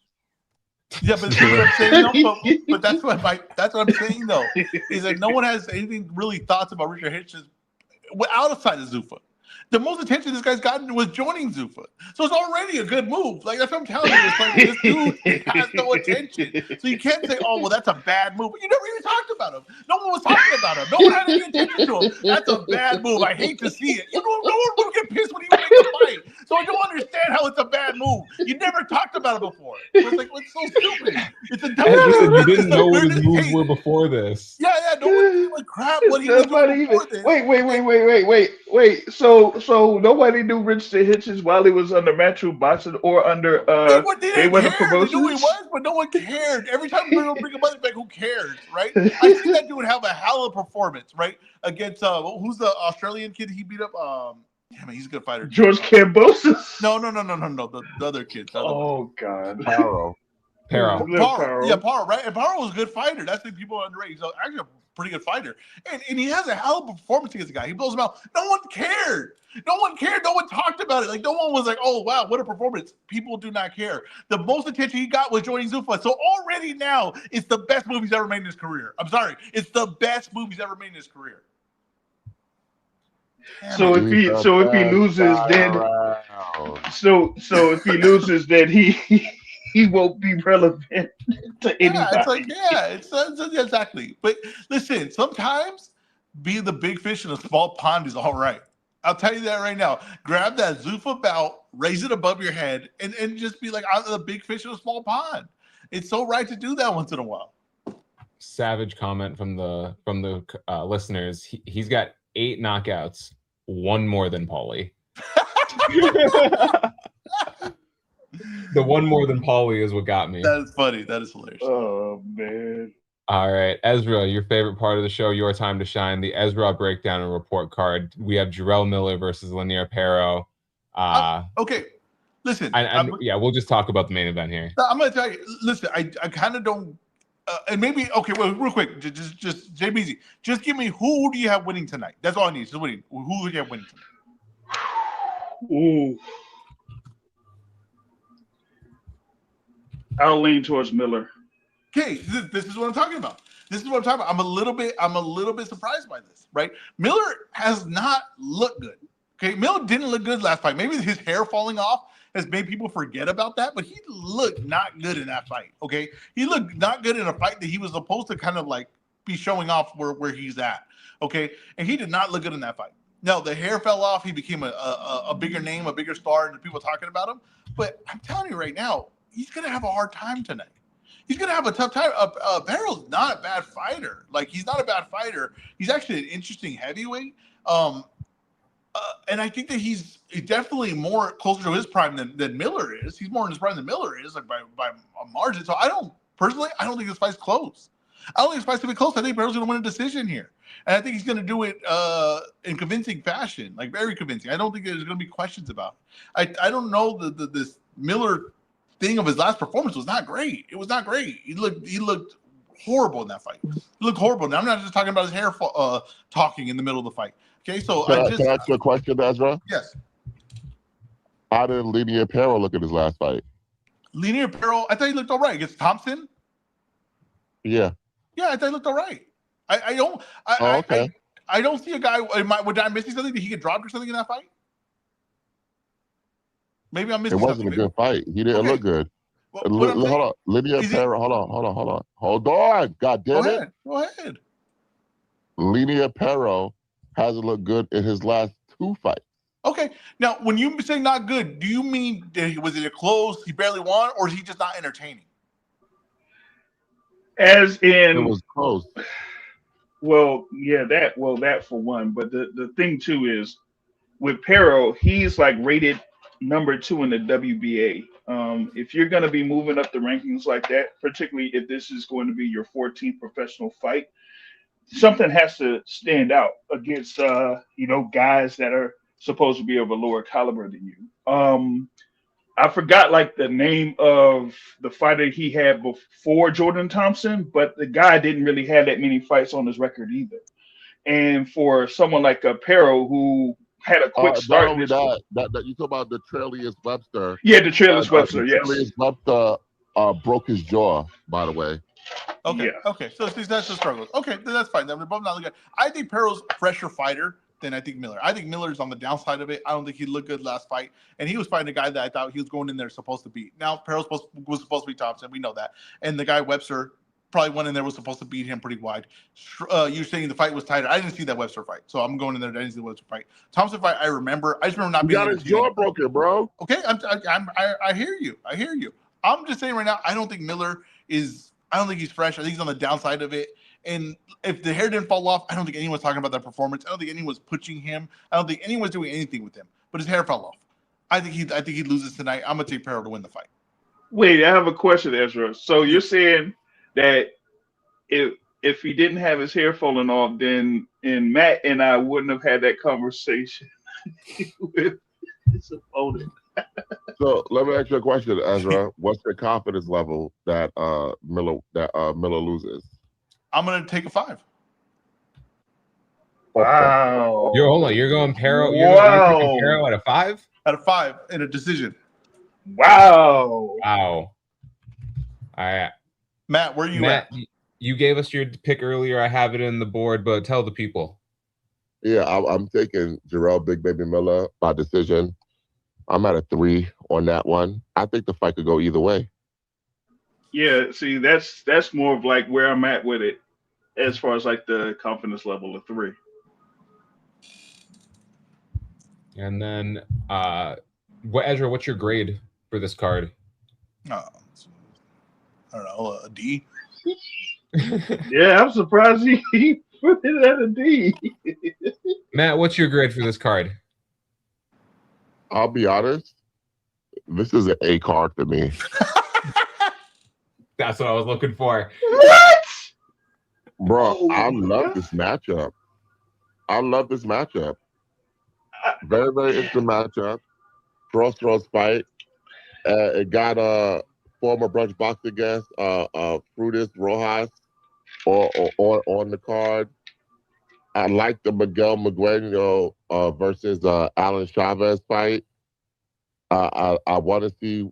Yeah, but that's what I'm saying. But that's what I'm saying though. Is no one has anything really thoughts about Richard Hitchens outside of Zuffa. The most attention this guy's gotten was joining Zuffa. So it's already a good move. That's what I'm telling you. This dude has no attention. So you can't say, oh, well, that's a bad move. But you never even talked about him. No one was talking about him. No one had any attention to him. That's a bad move. I hate to see it. No one would get pissed when he would make a fight. So I don't understand how it's a bad move. You never talked about it before. It's like, it's so stupid. It's a dumb Listen, you it's didn't the know what his weirdest moves take. were before this. Yeah, no one gave a crap what he was doing before this. Wait. So nobody knew Richard Hitchens while he was under Matthew Boxing or under They didn't Mayweather care. They knew who he Promotions. was, but no one cared. Every time we bring a money back, who cares, right? I see that dude have a hell of a performance, right? Against who's the Australian kid he beat up? Damn it, he's a good fighter. George Kambosos. No. The other kid. The other one. Oh God. Paro. Pero. Paro. Yeah, Paro, right? And Paro was a good fighter. That's the people underrated. He's actually a pretty good fighter. And he has a hell of a performance against the guy. He blows him out. No one cared. No one cared. No one talked about it. Like, no one was like, oh, wow, what a performance. People do not care. The most attention he got was joining Zuffa. So already now, it's the best move he's ever made in his career. I'm sorry. It's the best move he's ever made in his career. So if he loses, then if he loses, then he won't be relevant to anybody. It's exactly. But listen, sometimes being the big fish in a small pond is all right. I'll tell you that right now. Grab that Zuffa belt, raise it above your head, and just be like, I'm the big fish in a small pond. It's so right to do that once in a while. Savage comment from the listeners. He's got 8 knockouts, 1 more than Paulie. The 1 more than Paulie is what got me. That is funny. That is hilarious. Oh man. All right, EzRaw, your favorite part of the show, your time to shine, the EzRaw breakdown and report card. We have Jarrell Miller versus Lanier Pero. Okay, listen. We'll just talk about the main event here. I'm going to tell you, listen, I kind of don't, and maybe, okay, well, real quick, just JBZ, just give me who do you have winning tonight? That's all I need, just winning. Who do you have winning tonight? Ooh. I'll lean towards Miller. Okay, this is what I'm talking about. I'm a little bit surprised by this, right? Miller has not looked good. Okay, Miller didn't look good last fight. Maybe his hair falling off has made people forget about that, but he looked not good in that fight. Okay, he looked not good in a fight that he was supposed to kind of like be showing off where he's at. Okay, and he did not look good in that fight. Now the hair fell off. He became a bigger name, a bigger star, and people talking about him. But I'm telling you right now, he's gonna have a hard time tonight. He's going to have a tough time. Errol's not a bad fighter. Like, he's not a bad fighter. He's actually an interesting heavyweight. And I think that he's definitely more closer to his prime than Miller is. He's more in his prime than Miller is, like by a margin. So I don't think this fight's close. I don't think this fight's going to be close. I think Errol's going to win a decision here. And I think he's going to do it in convincing fashion, like very convincing. I don't think there's going to be questions about it. I don't know this Miller thing of his last performance was not great. It was not great. He looked horrible in that fight. He looked horrible. Now I'm not just talking about his hair talking in the middle of the fight. Okay, so can I ask you a question, Ezra? Yes. How did Lanier Pero look at his last fight? Lanier Pero, I thought he looked all right against Thompson. Yeah. Yeah, I thought he looked all right. I don't see a guy. Would I missing something? Did he get dropped or something in that fight? Maybe I'm missing something. It wasn't a good fight. He didn't look good. Hold on. Lanier Pero, hold on. God damn it. Go ahead. Lanier Pero hasn't looked good in his last 2 fights. Okay. Now, when you say not good, do you mean was it a close, he barely won, or is he just not entertaining? As in, it was close. Well, yeah, that for one. But the thing too is with Pero, he's like rated number 2 in the WBA. If you're going to be moving up the rankings like that, particularly if this is going to be your 14th professional fight, something has to stand out against guys that are supposed to be of a lower caliber than you. I forgot like the name of the fighter he had before Jordan Thompson, but the guy didn't really have that many fights on his record either. And for someone like Pero, who had a quick start. You talk about the Trellius Webster. Yeah, the Trellius Webster. Yes. Trellius Webster broke his jaw, by the way. Okay. Yeah. Okay. So that's the struggle. Okay, that's fine. They're both not looking good. I think Pero's a fresher fighter than I think Miller. I think Miller's on the downside of it. I don't think he looked good last fight, and he was fighting a guy that I thought he was going in there supposed to beat. Now Pero was supposed to be Thompson. We know that, and the guy Webster probably one in there was supposed to beat him pretty wide. You're saying the fight was tighter. I didn't see that Webster fight, so I'm going in there. I didn't see the Webster fight. Thompson fight, I remember. I just remember not He being got able his to see it. jaw broken, bro. Okay, I hear you. I hear you. I'm just saying right now, I don't think Miller is. I don't think he's fresh. I think he's on the downside of it. And if the hair didn't fall off, I don't think anyone's talking about that performance. I don't think anyone's pushing him. I don't think anyone's doing anything with him. But his hair fell off. I think he loses tonight. I'm gonna take Peril to win the fight. Wait, I have a question, Ezra. So you're saying that if he didn't have his hair falling off, then Matt and I wouldn't have had that conversation with his opponent. So let me ask you a question, Ezra. What's your confidence level that Miller loses? I'm gonna take a 5. Wow. You're going Peril. Wow. You're picking Peril at a 5? Out of 5 in a decision. Wow. Wow. All right. Matt, where are you Matt, at? you gave us your pick earlier. I have it in the board, but tell the people. Yeah, I'm taking Jarrell Big Baby Miller by decision. I'm at a 3 on that one. I think the fight could go either way. Yeah, see, that's more of like where I'm at with it, as far as like the confidence level of 3. And then, Ezra, what's your grade for this card? I don't know, a D. Yeah, I'm surprised he put it at a D. Matt, what's your grade for this card? I'll be honest, this is an A card for me. That's what I was looking for. What? Bro, Oh, I love this matchup. Very, very interesting matchup. Crossroads fight. It got a former brunch boxer guest, Frutis Rojas, on the card. I like the Miguel Migueno versus Alan Chavez fight. I want to see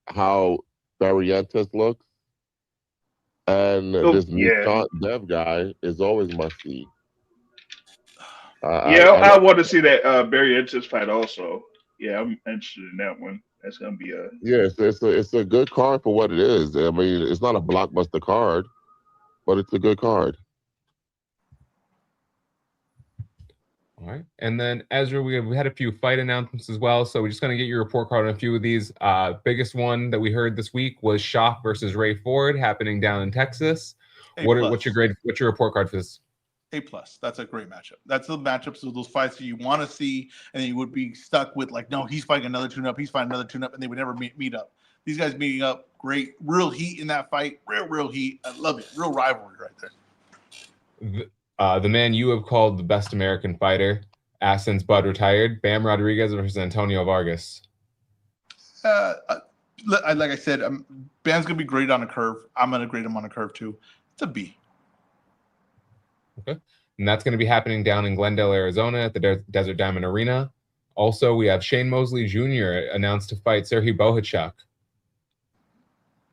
how Barrientos looks. And this Nissan Dev guy is always must see. I want to see that Barrientos fight also. Yeah, I'm interested in that one. That's gonna be a it's a good card for what it is. I mean, it's not a blockbuster card, but it's a good card. All right. And then, Ezra, we had a few fight announcements as well. So we're just going to get your report card on a few of these. Biggest one that we heard this week was Schaff versus Ray Ford happening down in Texas. What's your grade? What's your report card for this? A+. That's a great matchup. That's the matchups of those fights that you want to see, and then you would be stuck with like, no, he's fighting another tune-up, and they would never meet up. These guys meeting up, great, real heat in that fight, real heat. I love it, real rivalry right there. The man you have called the best American fighter, since Bud retired, Bam Rodriguez versus Antonio Vargas. Like I said, Bam's gonna be great on a curve. I'm gonna grade him on a curve too. It's a B. Okay, and that's going to be happening down in Glendale, Arizona, at the Desert Diamond Arena. Also, we have Shane Mosley Jr. announced to fight Serhiy Bohachuk.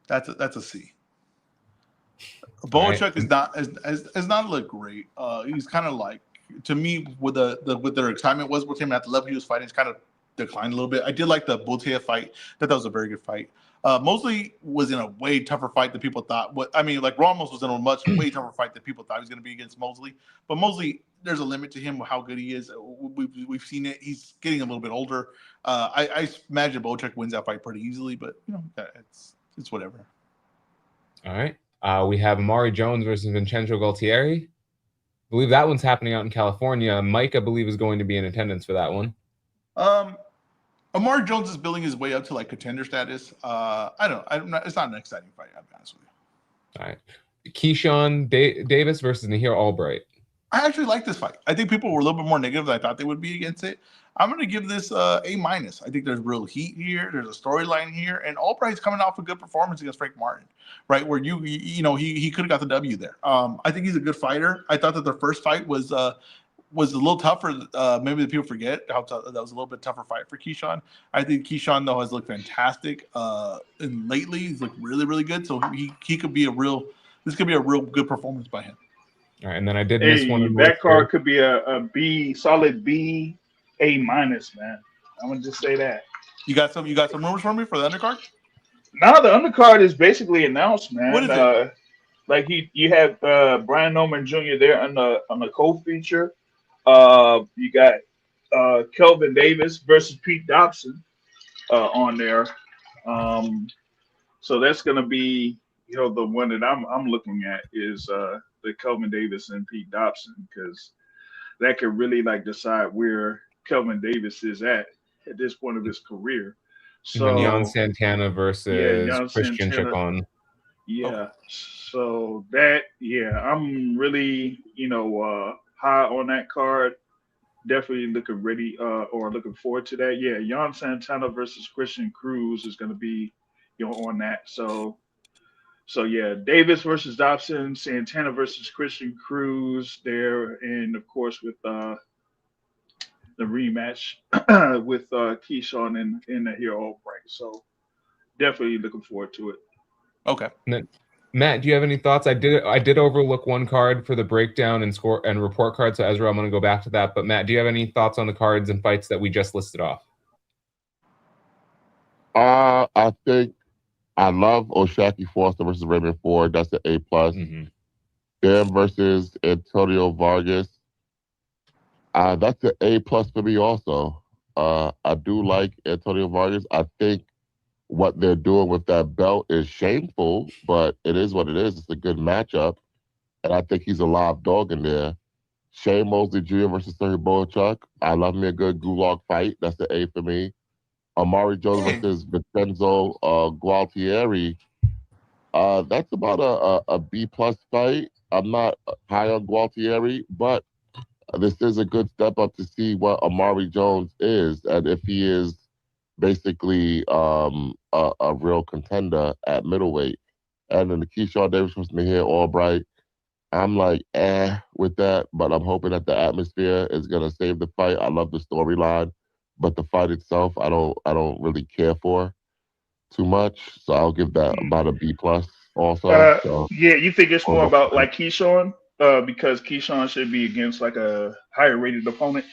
That's a C. Bohachuk is not look great. He's kind of like, to me, with their excitement was with him at the level he was fighting, it's kind of declined a little bit. I did like the Botea fight. That was a very good fight. Mosley was in a way tougher fight than people thought. Ramos was in a way tougher fight than people thought he was going to be against Mosley. But Mosley, there's a limit to him, how good he is. We've seen it. He's getting a little bit older. I imagine Bohachuk wins that fight pretty easily, but it's whatever. All right. We have Amari Jones versus Vincenzo Gualtieri. I believe that one's happening out in California. Mike, I believe, is going to be in attendance for that one. Amari Jones is building his way up to like contender status. It's not an exciting fight, I'll be honest with you. All right. Keyshawn Davis versus Nahir Albright. I actually like this fight. I think people were a little bit more negative than I thought they would be against it. I'm going to give this A-. I think there's real heat here. There's a storyline here. And Albright's coming off a good performance against Frank Martin, right? Where he could have got the W there. I think he's a good fighter. I thought that their first fight was a little tougher. Maybe the people forget how that was a little bit tougher fight for Keyshawn. I think Keyshawn, though, has looked fantastic. And lately, he's looked really, really good. So he could be this could be a real good performance by him. All right, and then I did miss one. That card could be a B, solid B, A-, man. I'm gonna just say that. You got some rumors for me for the undercard? No, the undercard is basically announced, man. What is it? Like you have Brian Norman Jr. there on the co-feature. You got Kelvin Davis versus Pete Dobson on there. Um, so that's going to be the one that I'm looking at is the Kelvin Davis and Pete Dobson, because that could really like decide where Kelvin Davis is at this point of his career. And then Jan So Santana yeah, versus Jan Christian Santana. Chacon. Yeah. So that, I'm really, high on that card. Definitely looking ready or looking forward to that. Yeah, Jan Santana versus Christian Cruz is going to be, on that. So yeah, Davis versus Dobson, Santana versus Christian Cruz there, and of course with the rematch with Keyshawn and the Hero break. So definitely looking forward to it. Okay. And then, Matt, do you have any thoughts? I did overlook one card for the breakdown and score and report card. So EzRaw, I'm going to go back to that. But Matt, do you have any thoughts on the cards and fights that we just listed off? I think I love Oshaki Foster versus Raymond Ford. That's an A+. Dan versus Antonio Vargas. That's an A+ for me also. I do like Antonio Vargas. I think what they're doing with that belt is shameful, but it is what it is. It's a good matchup, and I think he's a live dog in there. Shane Mosley Jr. versus Sergey Boychuk. I love me a good gulag fight. That's an A for me. Amari Jones Hey. versus Vincenzo Gualtieri. That's about a B+ fight. I'm not high on Gualtieri, but this is a good step up to see what Amari Jones is and if he is basically a real contender at middleweight. And then the Keyshawn Davis versus Mahir Albright. I'm like, with that, but I'm hoping that the atmosphere is gonna save the fight. I love the storyline, but the fight itself, I don't really care for too much. So I'll give that about a B+ also. So Yeah, you think it's more about like Keyshawn, because Keyshawn should be against like a higher rated opponent.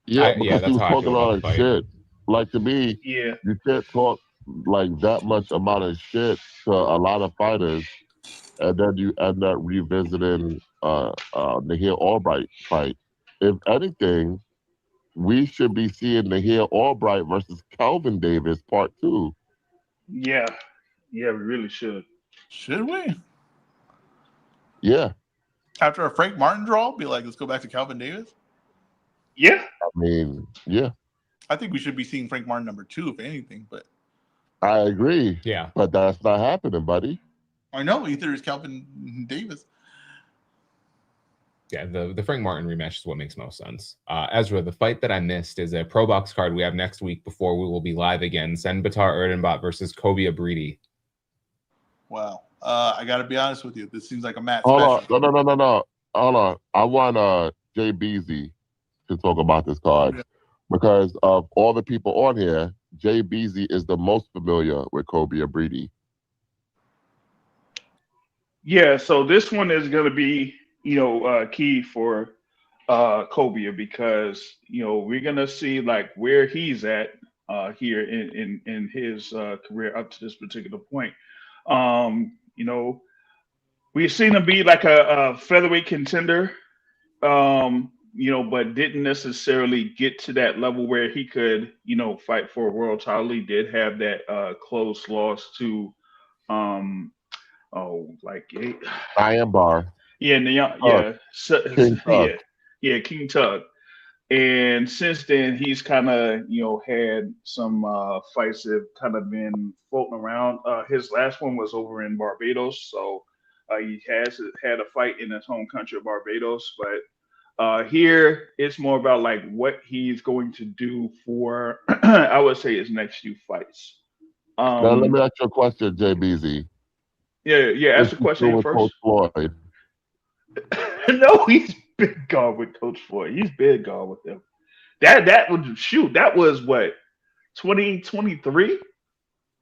yeah, because he That's was how I talking feel a about lot the of fight. shit. Like to me, Yeah. you can't talk like that much amount of shit to a lot of fighters, and then you end up revisiting Nahir Albright fight. If anything, we should be seeing Nahir Albright versus Calvin Davis part 2. Yeah. Yeah, we really should. Should we? Yeah, After a Frank Martin draw, be like, let's go back to Calvin Davis? Yeah. I mean, yeah, I think we should be seeing Frank Martin number 2, if anything, but I agree. Yeah. But that's not happening, buddy. I know either is Calvin Davis. Yeah, the Frank Martin rematch is what makes most sense. EzRaw, the fight that I missed is a Pro Box card we have next week before we will be live again. Senbatar Erdenbot versus Kobe Abridi. Wow. I got to be honest with you. This seems like a Matt Hold special. on, no. Hold on. I want Jay Beasy to talk about this card. Yeah. Because of all the people on here, Jay Beasy is the most familiar with Kobe Abridi. Yeah, so this one is going to be, key for Cobia, because we're going to see like where he's at here in his career up to this particular point. We've seen him be like a featherweight contender, but didn't necessarily get to that level where he could, fight for a world title. He did have that close loss to Iron Bar. Yeah, King Tug. King Tug. And since then, he's kind of had some fights that kind of been floating around. His last one was over in Barbados, so he has had a fight in his home country of Barbados. But here, it's more about like what he's going to do for, I would say, his next few fights. Now let me ask you a question, JBZ. Yeah. Ask the question with first. Coach Floyd. No, he's been gone with Coach Floyd. He's been gone with him. That was what, 2023.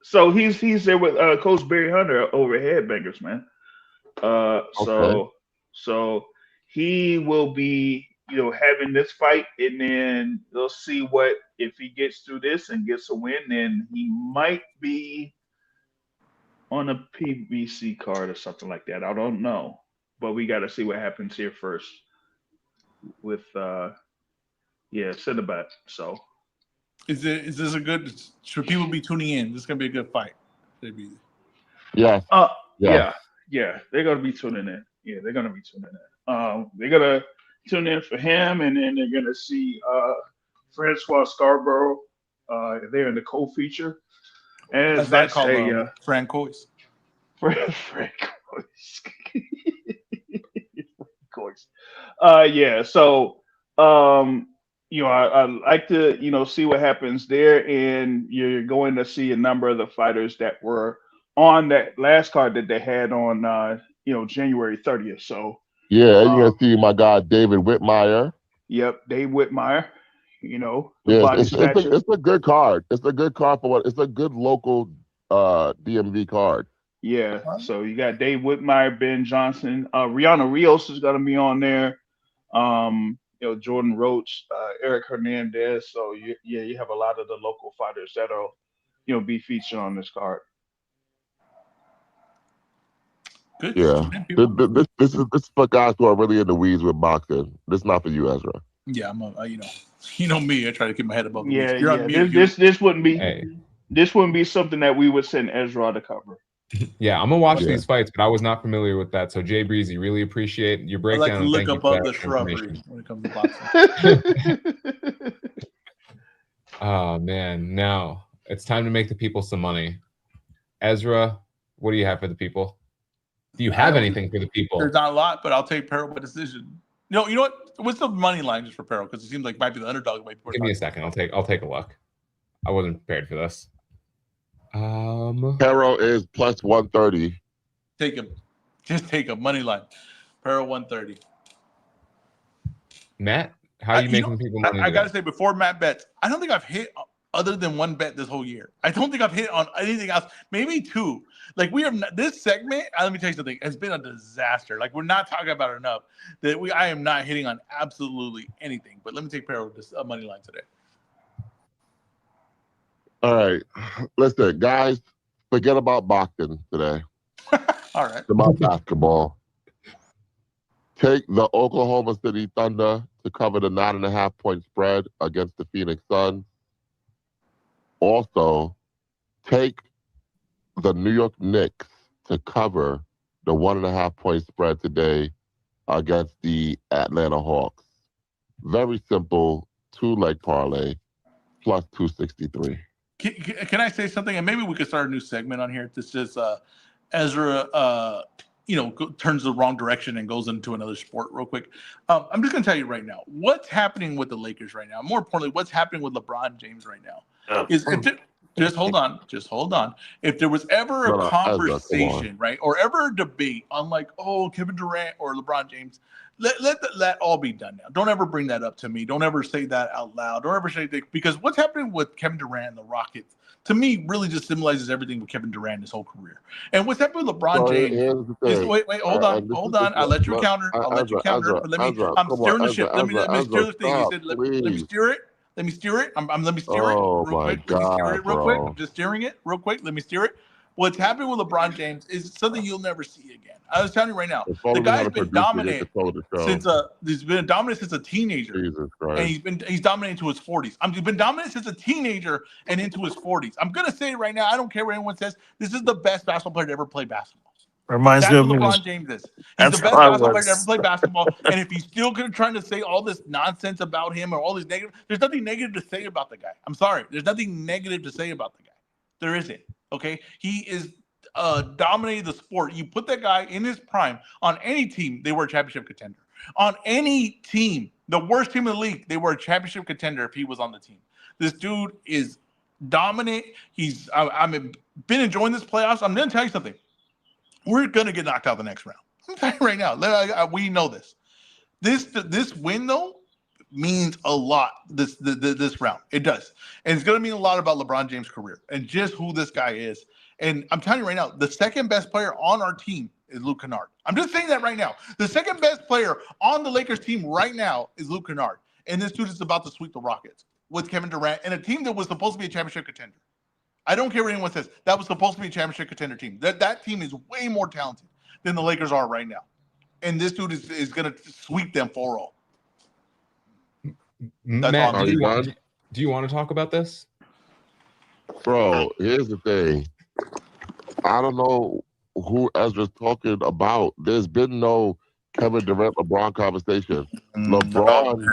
So he's there with Coach Barry Hunter over Headbangers, man. Okay. So he will be having this fight, and then they'll see what if he gets through this and gets a win, then he might be on a PBC card or something like that. I don't know, but we got to see what happens here first with Cinnabon. So Is this a good? Should people be tuning in? This is gonna be a good fight. Should it be? Yes. uh Yes. yeah, they're gonna be tuning in. Yeah, they're gonna be tuning in. They're gonna tune in for him, and then they're gonna see Francois Scarborough there in the co-feature. And As as I Matt call say, Francois. Francois. Francois. Yeah. So, I like to, see what happens there, and you're going to see a number of the fighters that were on that last card that they had on, January 30th. So, Yeah, and you're uh, gonna see my guy David Whitmire. yep, Dave Whitmire, the Yes, body snatcher. it's a good card. It's a good card for what it's a good local DMV card. Yeah. So you got Dave Whitmire, Ben Johnson, Rihanna Rios is going to be on there. Jordan Roach, Eric Hernandez. So you have a lot of the local fighters that'll, be featured on this card. Good. Yeah. This is for guys who are really in the weeds with boxing. This is not for you, Ezra. Yeah, I'm you know me. I try to keep my head above the Yeah, weeds. You're on mute. This wouldn't be Hey. this wouldn't be something that we would send EzRaw to cover. Yeah, I'm gonna watch these fights, but I was not familiar with that. So Jay Breezy, really appreciate your I breakdown. like to and look thank you above for the that shrubbery information. when it comes to boxing. Oh man, now it's time to make the people some money. Ezra, what do you have for the people? Do you have anything for the people? There's not a lot, but I'll take Peril by decision. You know what? What's the money line just for Peril? Because it seems like might be the underdog. Give me a second. I'll take a look. I wasn't prepared for this. Peril is plus 130. Take him. Just take him. Money line. Peril 130. Matt, how are you making the people money? I gotta say, before Matt bets, I don't think I've hit other than one bet this whole year. I don't think I've hit on anything else. Maybe two. Like this segment, let me tell you something, has been a disaster. Like we're not talking about it enough. I am not hitting on absolutely anything. But let me take Peril this money line today. All right. Listen, guys, forget about boxing today. All right. It's about basketball. Take the Oklahoma City Thunder to cover the 9.5-point spread against the Phoenix Suns. Also, take the New York Knicks to cover the 1.5-point spread today against the Atlanta Hawks. Very simple 2-leg parlay plus 263. Can I say something? And maybe we could start a new segment on here. This is Ezra, turns the wrong direction and goes into another sport real quick. I'm just going to tell you right now, what's happening with the Lakers right now? More importantly, what's happening with LeBron James right now? Just hold on. If there was ever a conversation, right, or ever a debate on like, Kevin Durant or LeBron James, let all be done now. Don't ever bring that up to me. Don't ever say that out loud. Don't ever say that, because what's happening with Kevin Durant and the Rockets, to me, really just symbolizes everything with Kevin Durant his whole career. And what's happening with LeBron James is, wait, hold on. I'll let you counter. But let me, I'm steering the ship. Let me steer the thing. He said, let me steer it. Let me steer it. Let me steer it real quick. Let me steer it real quick. I'm just steering it real quick. Let me steer it. What's happening with LeBron James is something you'll never see again. I was telling you right now, the guy's been dominant since a teenager, and he's dominating to his 40s. He's been dominant since a teenager and into his 40s. I'm gonna say right now, I don't care what anyone says. This is the best basketball player to ever play basketball. Reminds me of LeBron James is. He's the best basketball player to ever play basketball. And if he's still trying to say all this nonsense about him or all these negative, there's nothing negative to say about the guy. I'm sorry. There's nothing negative to say about the guy. There isn't. Okay? He is dominating the sport. You put that guy in his prime on any team, they were a championship contender. On any team, the worst team in the league, they were a championship contender if he was on the team. This dude is dominant. I've been enjoying this playoffs. I'm going to tell you something. We're going to get knocked out the next round. I'm telling you right now. We know this. This win, though, means a lot this round. It does. And it's going to mean a lot about LeBron James' career and just who this guy is. And I'm telling you right now, the second best player on our team is Luke Kennard. I'm just saying that right now. The second best player on the Lakers team right now is Luke Kennard. And this dude is about to sweep the Rockets with Kevin Durant and a team that was supposed to be a championship contender. I don't care what anyone says. That was supposed to be a championship contender team. That team is way more talented than the Lakers are right now. And this dude is going to sweep them 4-0. Matt, do you want to talk about this? Bro, here's the thing. I don't know who Ezra's talking about. There's been no Kevin Durant LeBron conversation. LeBron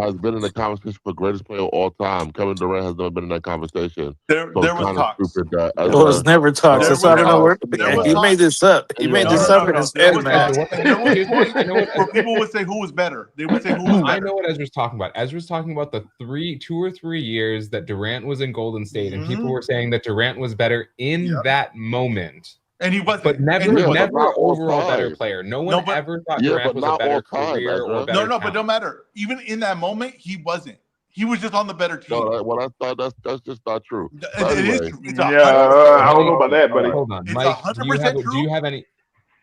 has been in the conversation for greatest player of all time. Kevin Durant has never been in that conversation. There was talks. There was never talks. That's I don't know where. He made this up. He made this up in his head, man. Where people would say who was better. They would say who was better. I know what Ezra's talking about. Ezra's talking about the 2 or 3 years that Durant was in Golden State, and people were saying that Durant was better in that moment. And he wasn't. But never overall better player. No one ever thought Durant was a better career or better. No, but no matter. Even in that moment, he wasn't. He was just on the better team. No, what I thought that's just not true. It is true. I don't know about that, buddy. Hold on, Mike. Do you have any?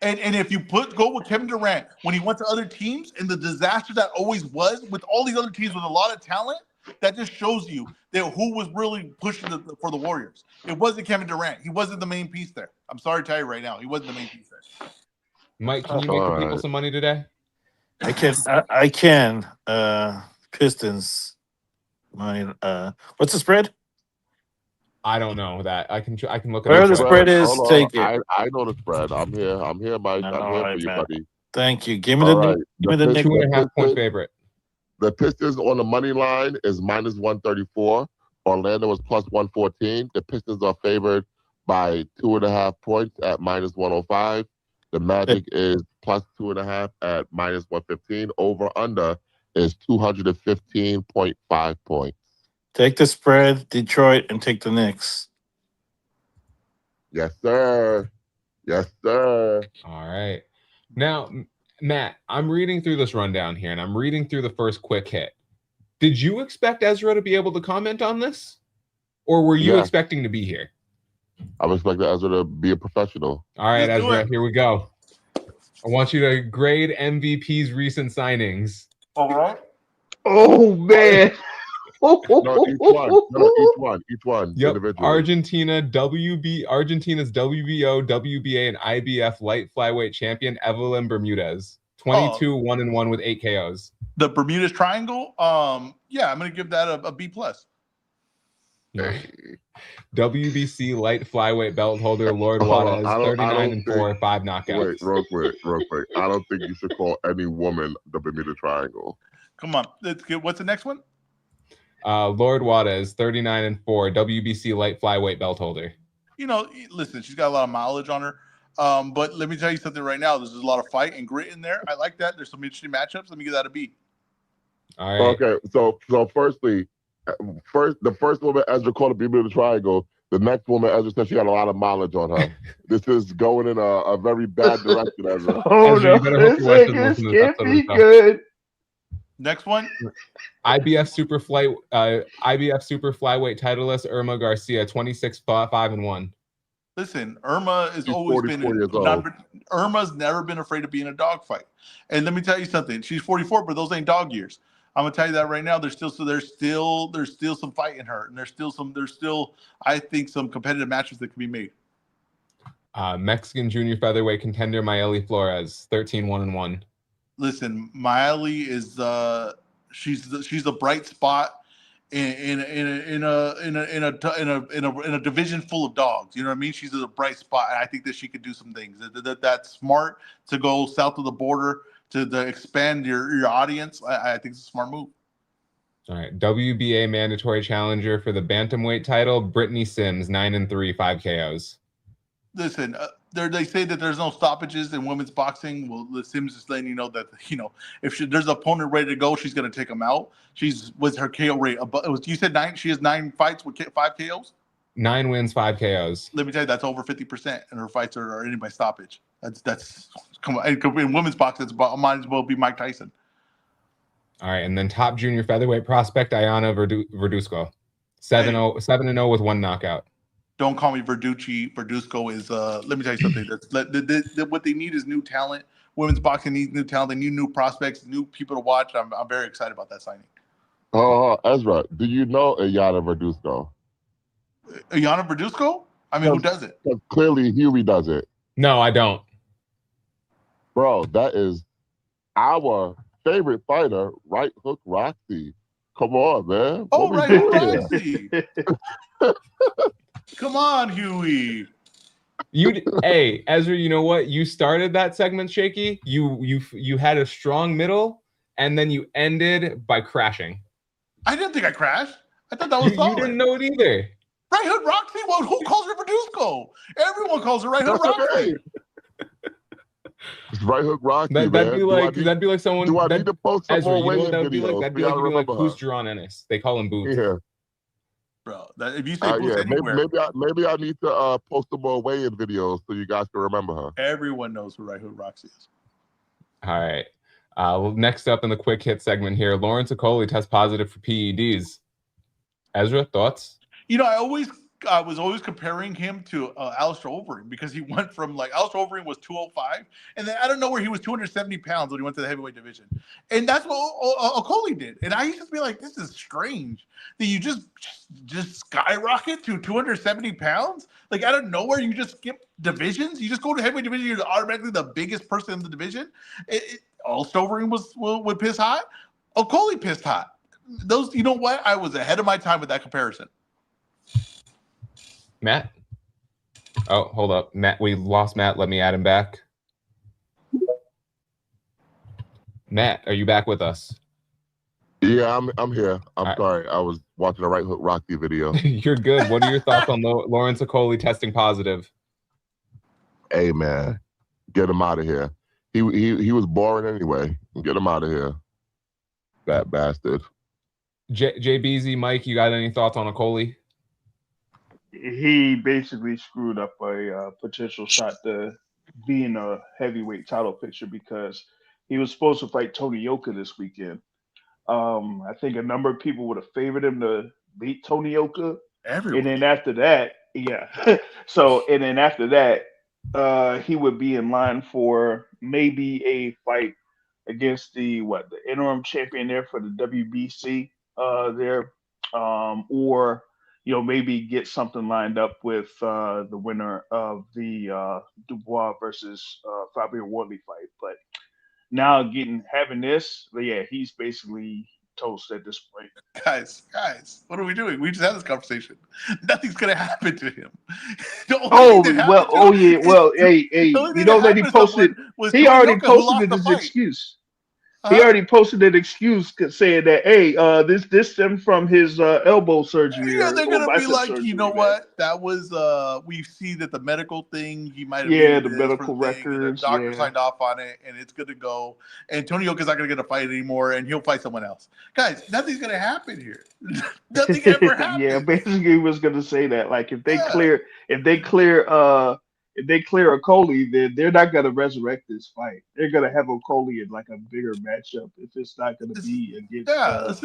And if you go with Kevin Durant when he went to other teams and the disaster that always was with all these other teams with a lot of talent, that just shows you that who was really pushing for the Warriors. It wasn't Kevin Durant. He wasn't the main piece there. I'm sorry to tell you right now, he wasn't the main piece there. Mike, can you make the people some money today? I can. Pistons. What's the spread? I don't know that. I can look at whatever the spread is. Take it. I know the spread. I'm here, Mike. I'm here for you, buddy. Thank you. Give me the 2.5 point favorite. The Pistons on the money line is minus 134. Orlando is plus 114. The Pistons are favored by 2.5 points at minus 105. The Magic is plus 2.5 at minus 115. Over under is 215.5 points. Take the spread, Detroit, and take the Knicks. Yes, sir. Yes, sir. All right. Now, Matt, I'm reading through this rundown here, and I'm reading through the first quick hit. Did you expect EzRaw to be able to comment on this? Or were you expecting to be here? I was expecting EzRaw to be a professional. All right, EzRaw, here we go. I want you to grade MVP's recent signings. All right. Oh, man. Each one. Yep. Individually. Argentina's WBO, WBA, and IBF light flyweight champion Evelyn Bermudez. 22-1-1 with 8 KOs. The Bermuda's Triangle. I'm gonna give that a B+. WBC light flyweight belt holder Lord Juarez, 39-4, 5 knockouts. Wait, real quick. I don't think you should call any woman the Bermuda Triangle. Come on, let's get. What's the next one? Lord Juarez, 39-4, WBC light flyweight belt holder. Listen, she's got a lot of mileage on her. But let me tell you something right now. There's a lot of fight and grit in there. I like that. There's some interesting matchups. Let me give that a B. All right. Okay, so firstly, the first woman Ezra called the Bermuda Triangle. The next woman Ezra said she got a lot of mileage on her. This is going in a very bad direction, Ezra. Oh no, this can't be good. Next one. IBF super flyweight titleist Irma Garcia, 26-5-1. Listen, Irma has always been. Irma's never been afraid of being a dogfight. And let me tell you something. She's 44, but those ain't dog years. I'm gonna tell you that right now. There's still some fight in her, and there's still I think some competitive matches that can be made. Mexican junior featherweight contender Maeli Flores, 13-1-1. Listen, Maeli is she's a bright spot in a division full of dogs. You know what I mean? She's a bright spot, and I think that she could do some things. That's smart to go south of the border to expand your audience. I think it's a smart move. All right, WBA mandatory challenger for the bantamweight title, Brittany Sims, 9-3, 5 KOs. Listen, they say that there's no stoppages in women's boxing. Well, the Sims is letting you know that if there's an opponent ready to go, she's going to take them out. With her KO rate. You said 9. She has 9 fights with 5 KOs. 9 wins, 5 KOs. Let me tell you, that's over 50%, and her fights are ended by stoppage. That's come on. In women's boxing, might as well be Mike Tyson. All right, and then top junior featherweight prospect Ayana Verduzco, 7-0 with 1 knockout. Don't call me Verducci. Verduzco is. Let me tell you something. What they need is new talent. Women's boxing needs new talent. They need new prospects, new people to watch. I'm very excited about that signing. Ezra, do you know Ayana Verduzco? Yana Verduzco? I mean, who does it? Because clearly Huey does it. No, I don't. Bro, that is our favorite fighter, Right Hook Roxy. Come on, man. Oh, What we right, doing here? Roxy. Come on, Huey. Hey, Ezra, you know what? You started that segment, Shaky. You had a strong middle, and then you ended by crashing. I didn't think I crashed. I thought that was solid. You didn't know it either. Right Hook Roxy? Well, who calls her Verduzco? Everyone calls her Right Hook Roxy. It's Right Hook Roxy, That'd man. be like someone. Do I need to post some Ezra, more you know weigh-in what that would be like? videos? That'd be like Remember who's her. Jerron Ennis? They call him Boots. Yeah. Bro, if you say Boots Yeah, anywhere, maybe I need to post some more weigh-in videos so you guys can remember her. everyone knows who Right Hook Roxy is. All right. Well, next up in the quick hit segment here, Lawrence Okoli tests positive for PEDs. Ezra, thoughts? You know, I was always comparing him to Alistair Overeem because he went from like Alistair Overeem was 205, and then I don't know where he was 270 pounds when he went to the heavyweight division, and that's what Okoli did. And I used to be like, this is strange that you just skyrocket to 270 pounds, like out of nowhere. You just skip divisions. You just go to heavyweight division. You're automatically the biggest person in the division. Alistair Overeem would piss hot. Okoli pissed hot. Those, you know what? I was ahead of my time with that comparison. Matt? Oh, hold up. Matt, we lost Matt. Let me add him back. Matt, are you back with us? Yeah, I'm here. I'm right. sorry. I was watching a Right Hook Roxy video. You're good. What are your thoughts on Lawrence Okoli testing positive? Hey, man, get him out of here. He was boring anyway. Get him out of here. That bastard. JBZ, Mike, you got any thoughts on Okoli? He basically screwed up a potential shot to be in a heavyweight title picture because he was supposed to fight Tony Yoka this weekend. I think a number of people would have favored him to beat Tony Yoka. Everyone. And then after that, yeah. And then after that, he would be in line for maybe a fight against the interim champion there for the WBC there, or maybe get something lined up with the winner of the Dubois versus Fabio Wardley fight. But now having this, yeah, he's basically toast at this point. Guys, what are we doing? We just had this conversation. Nothing's gonna happen to him. Hey, you know that he posted. He already posted his excuse. He already posted an excuse saying that, hey, this stemmed from his elbow surgery. Yeah, they're gonna be like, surgery, you know man. what? That was we see that the medical thing he might have the medical records. The doctor signed off on it, and it's good to go. And Tony Yoka's not gonna get a fight anymore, and he'll fight someone else. Guys, nothing's gonna happen here. Nothing ever happens. Yeah, basically, he was gonna say that. Like, if they clear Okoli, then they're not gonna resurrect this fight. They're gonna have Okoli in like a bigger matchup if it's not gonna be against.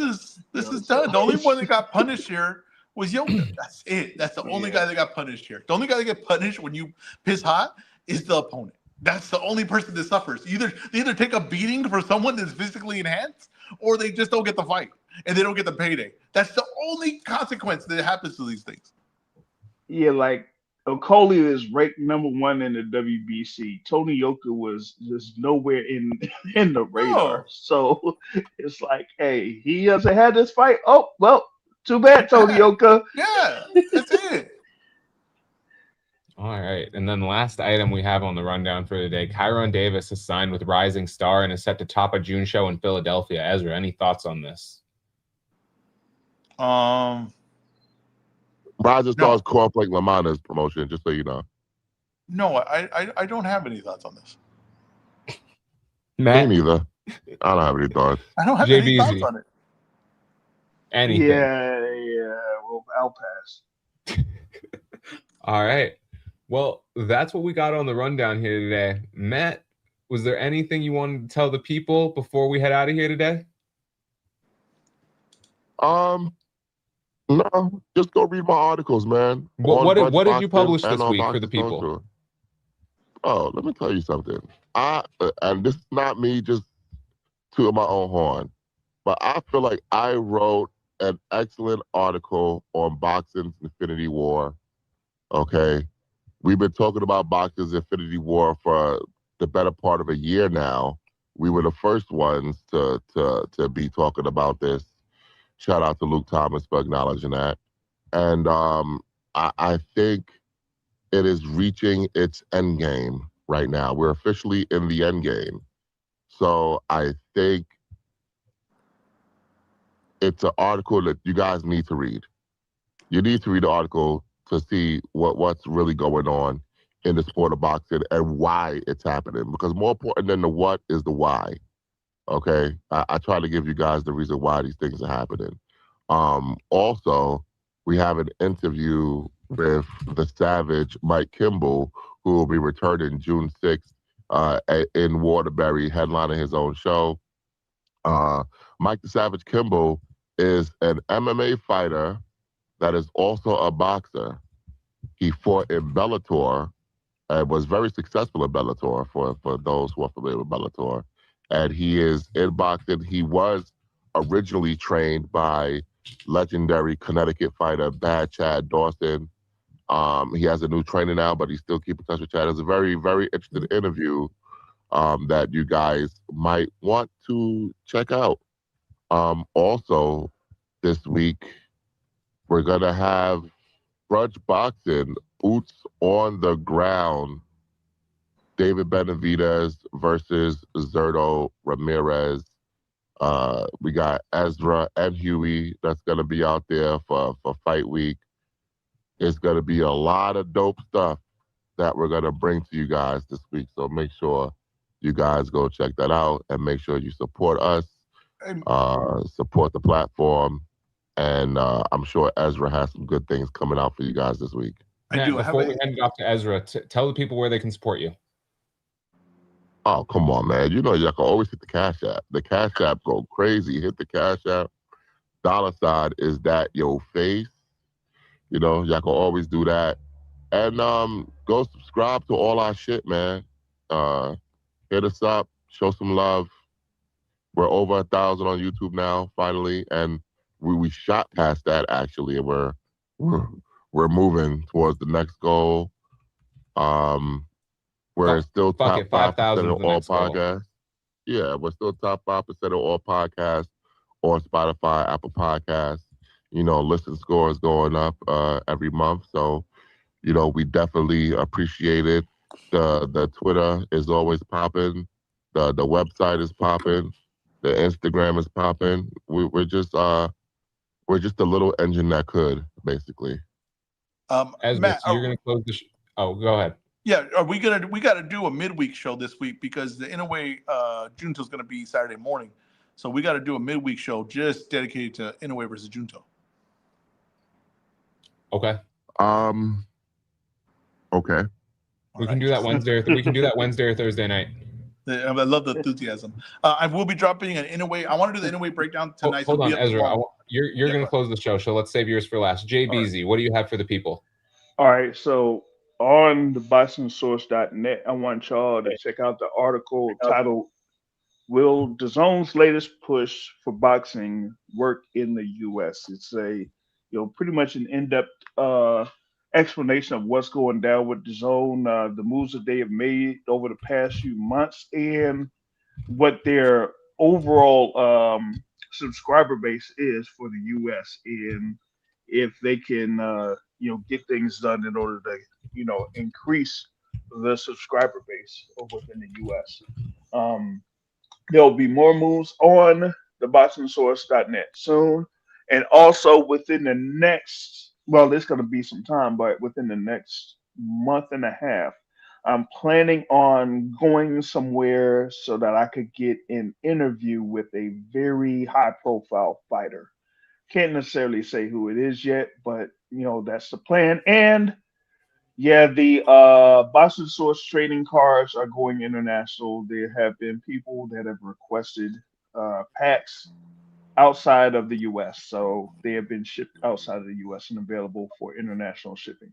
This is done. The only one that got punished here was Yoka. That's it. That's the only guy that got punished here. The only guy that get punished when you piss hot is the opponent. That's the only person that suffers. They either take a beating for someone that's physically enhanced, or they just don't get the fight and they don't get the payday. That's the only consequence that happens to these things. Yeah, like Okoli is ranked #1 in the WBC. Tony Yoka was just nowhere in the radar. So it's like, hey, he hasn't had this fight. Oh, well, too bad, Tony Yoka. Yeah, that's it. All right. And then the last item we have on the rundown for today, Kyron Davis is signed with Rising Star and is set to top a June show in Philadelphia. Ezra, any thoughts on this? Rising Star's Cornflake Lamanna's promotion, just so you know. No, I don't have any thoughts on this. Matt? Me neither. I don't have any thoughts. I don't have any thoughts on it. Anything? Yeah. Well, I'll pass. All right. Well, that's what we got on the rundown here today. Matt, was there anything you wanted to tell the people before we head out of here today? No, just go read my articles, man. What did you publish this week for the people? Social. Oh, let me tell you something. And this is not me just tooting my own horn, but I feel like I wrote an excellent article on boxing's Infinity War. Okay, we've been talking about boxing's Infinity War for the better part of a year now. We were the first ones to be talking about this. Shout out to Luke Thomas for acknowledging that. And I think it is reaching its end game right now. We're officially in the end game. So I think it's an article that you guys need to read. You need to read the article to see what's really going on in the sport of boxing and why it's happening. Because more important than the what is the why. Okay, I try to give you guys the reason why these things are happening. Also, we have an interview with the Savage Mike Kimball, who will be returning June 6th in Waterbury, headlining his own show. Mike the Savage Kimball is an MMA fighter that is also a boxer. He fought in Bellator and was very successful in Bellator for those who are familiar with Bellator. And he is in boxing. He was originally trained by legendary Connecticut fighter Bad Chad Dawson. He has a new trainer now, but he still keeps in touch with Chad. It's a very, very interesting interview that you guys might want to check out. Also, this week, we're going to have Grudge Boxing, Boots on the Ground, David Benavidez versus Zerto Ramirez. We got EzRaw and Huey that's going to be out there for Fight Week. It's going to be a lot of dope stuff that we're going to bring to you guys this week. So make sure you guys go check that out and make sure you support us, support the platform. And I'm sure EzRaw has some good things coming out for you guys this week. Matt, before we hand it off to EzRaw, tell the people where they can support you. Oh, come on, man. You know, y'all can always hit the Cash App. The Cash App go crazy. Hit the Cash App. $ is that your face. You know, y'all can always do that. And go subscribe to all our shit, man. Hit us up. Show some love. We're over 1,000 on YouTube now, finally. And we shot past that, actually. And we're moving towards the next goal. We're still top 5% of all podcasts. Yeah, we're still top 5% of all podcasts on Spotify, Apple Podcasts. You know, listen scores going up every month. So, you know, we definitely appreciate it. The Twitter is always popping. The website is popping. The Instagram is popping. We're just a little engine that could, basically. Matt, so you're going to close the Oh, go ahead. Yeah, we got to do a midweek show this week because the Inoue Junto is going to be Saturday morning, so we got to do a midweek show just dedicated to Inoue versus Junto. Okay. Okay. We can do that Wednesday. We can do that Wednesday or Thursday night. I love the enthusiasm. I will be dropping an Inoue. I want to do the Inoue breakdown tonight. Hold on, EzRaw. You're going to close the show, so let's save yours for last. JBZ, what do you have for the people? All right, so on the boxingsource.net, I want y'all to check out the article titled "Will DAZN's latest push for boxing work in the U.S.?" It's pretty much an in-depth explanation of what's going down with DAZN, the moves that they have made over the past few months, and what their overall subscriber base is for the U.S. and if they can, get things done in order to, increase the subscriber base within the U.S. There'll be more moves on the boxingsource.net soon, and also within the next, there's going to be some time, but within the next month and a half, I'm planning on going somewhere so that I could get an interview with a very high-profile fighter. Can't necessarily say who it is yet, but that's the plan. And yeah, the Boxing Source trading cards are going international. There have been people that have requested packs outside of the U.S., so they have been shipped outside of the U.S. and available for international shipping.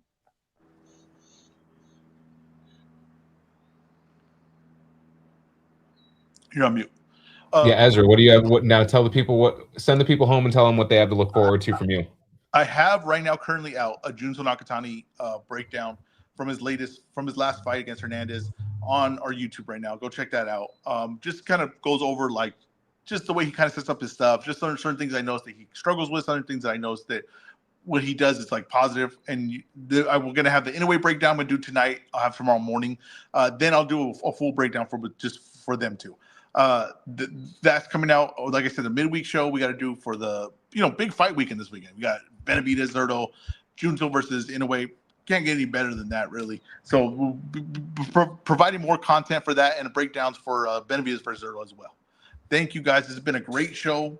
You're on mute. Yeah, Ezra, what do you have? What now? Tell the people send the people home and tell them what they have to look forward to from you. I have right now currently out a Junso Nakatani breakdown from his last fight against Hernandez on our YouTube right now. Go check that out. Just kind of goes over like just the way he kind of sets up his stuff, just certain things I noticed that he struggles with, certain things that I noticed that what he does is like positive. And we're gonna have the Inouye breakdown I'm gonna do tonight. I'll have tomorrow morning. Then I'll do a full breakdown for them too. That's coming out. Like I said, the midweek show we got to do for the big fight weekend this weekend. We got Benavidez, Zurdo, Junso versus Inouye. Can't get any better than that, really. So we'll be providing more content for that and breakdowns for Benavidez versus Errol as well. Thank you, guys. This has been a great show.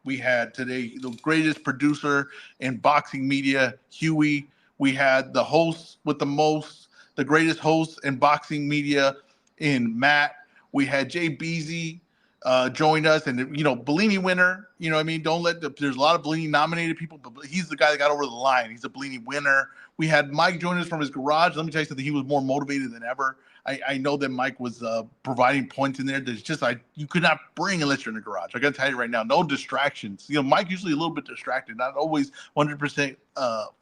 We had today the greatest producer in boxing media, Huey. We had the host with the most, the greatest host in boxing media in Matt. We had Jay Beasy join us, and Bellini winner. You know what I mean? There's a lot of Bellini nominated people, but he's the guy that got over the line. He's a Bellini winner. We had Mike join us from his garage. Let me tell you something. He was more motivated than ever. I know that Mike was providing points in there that's just you could not bring unless you're in the garage. I got to tell you right now, no distractions. Mike usually a little bit distracted, not always 100%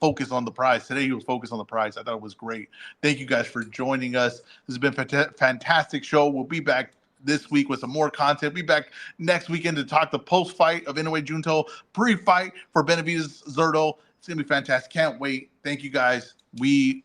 focused on the prize. Today he was focused on the prize. I thought it was great. Thank you guys for joining us. This has been a fantastic show. We'll be back this week with some more content. We'll be back next weekend to talk the post-fight of Inouye Junto, pre-fight for Benavidez Zurdo. It's going to be fantastic. Can't wait. Thank you guys. We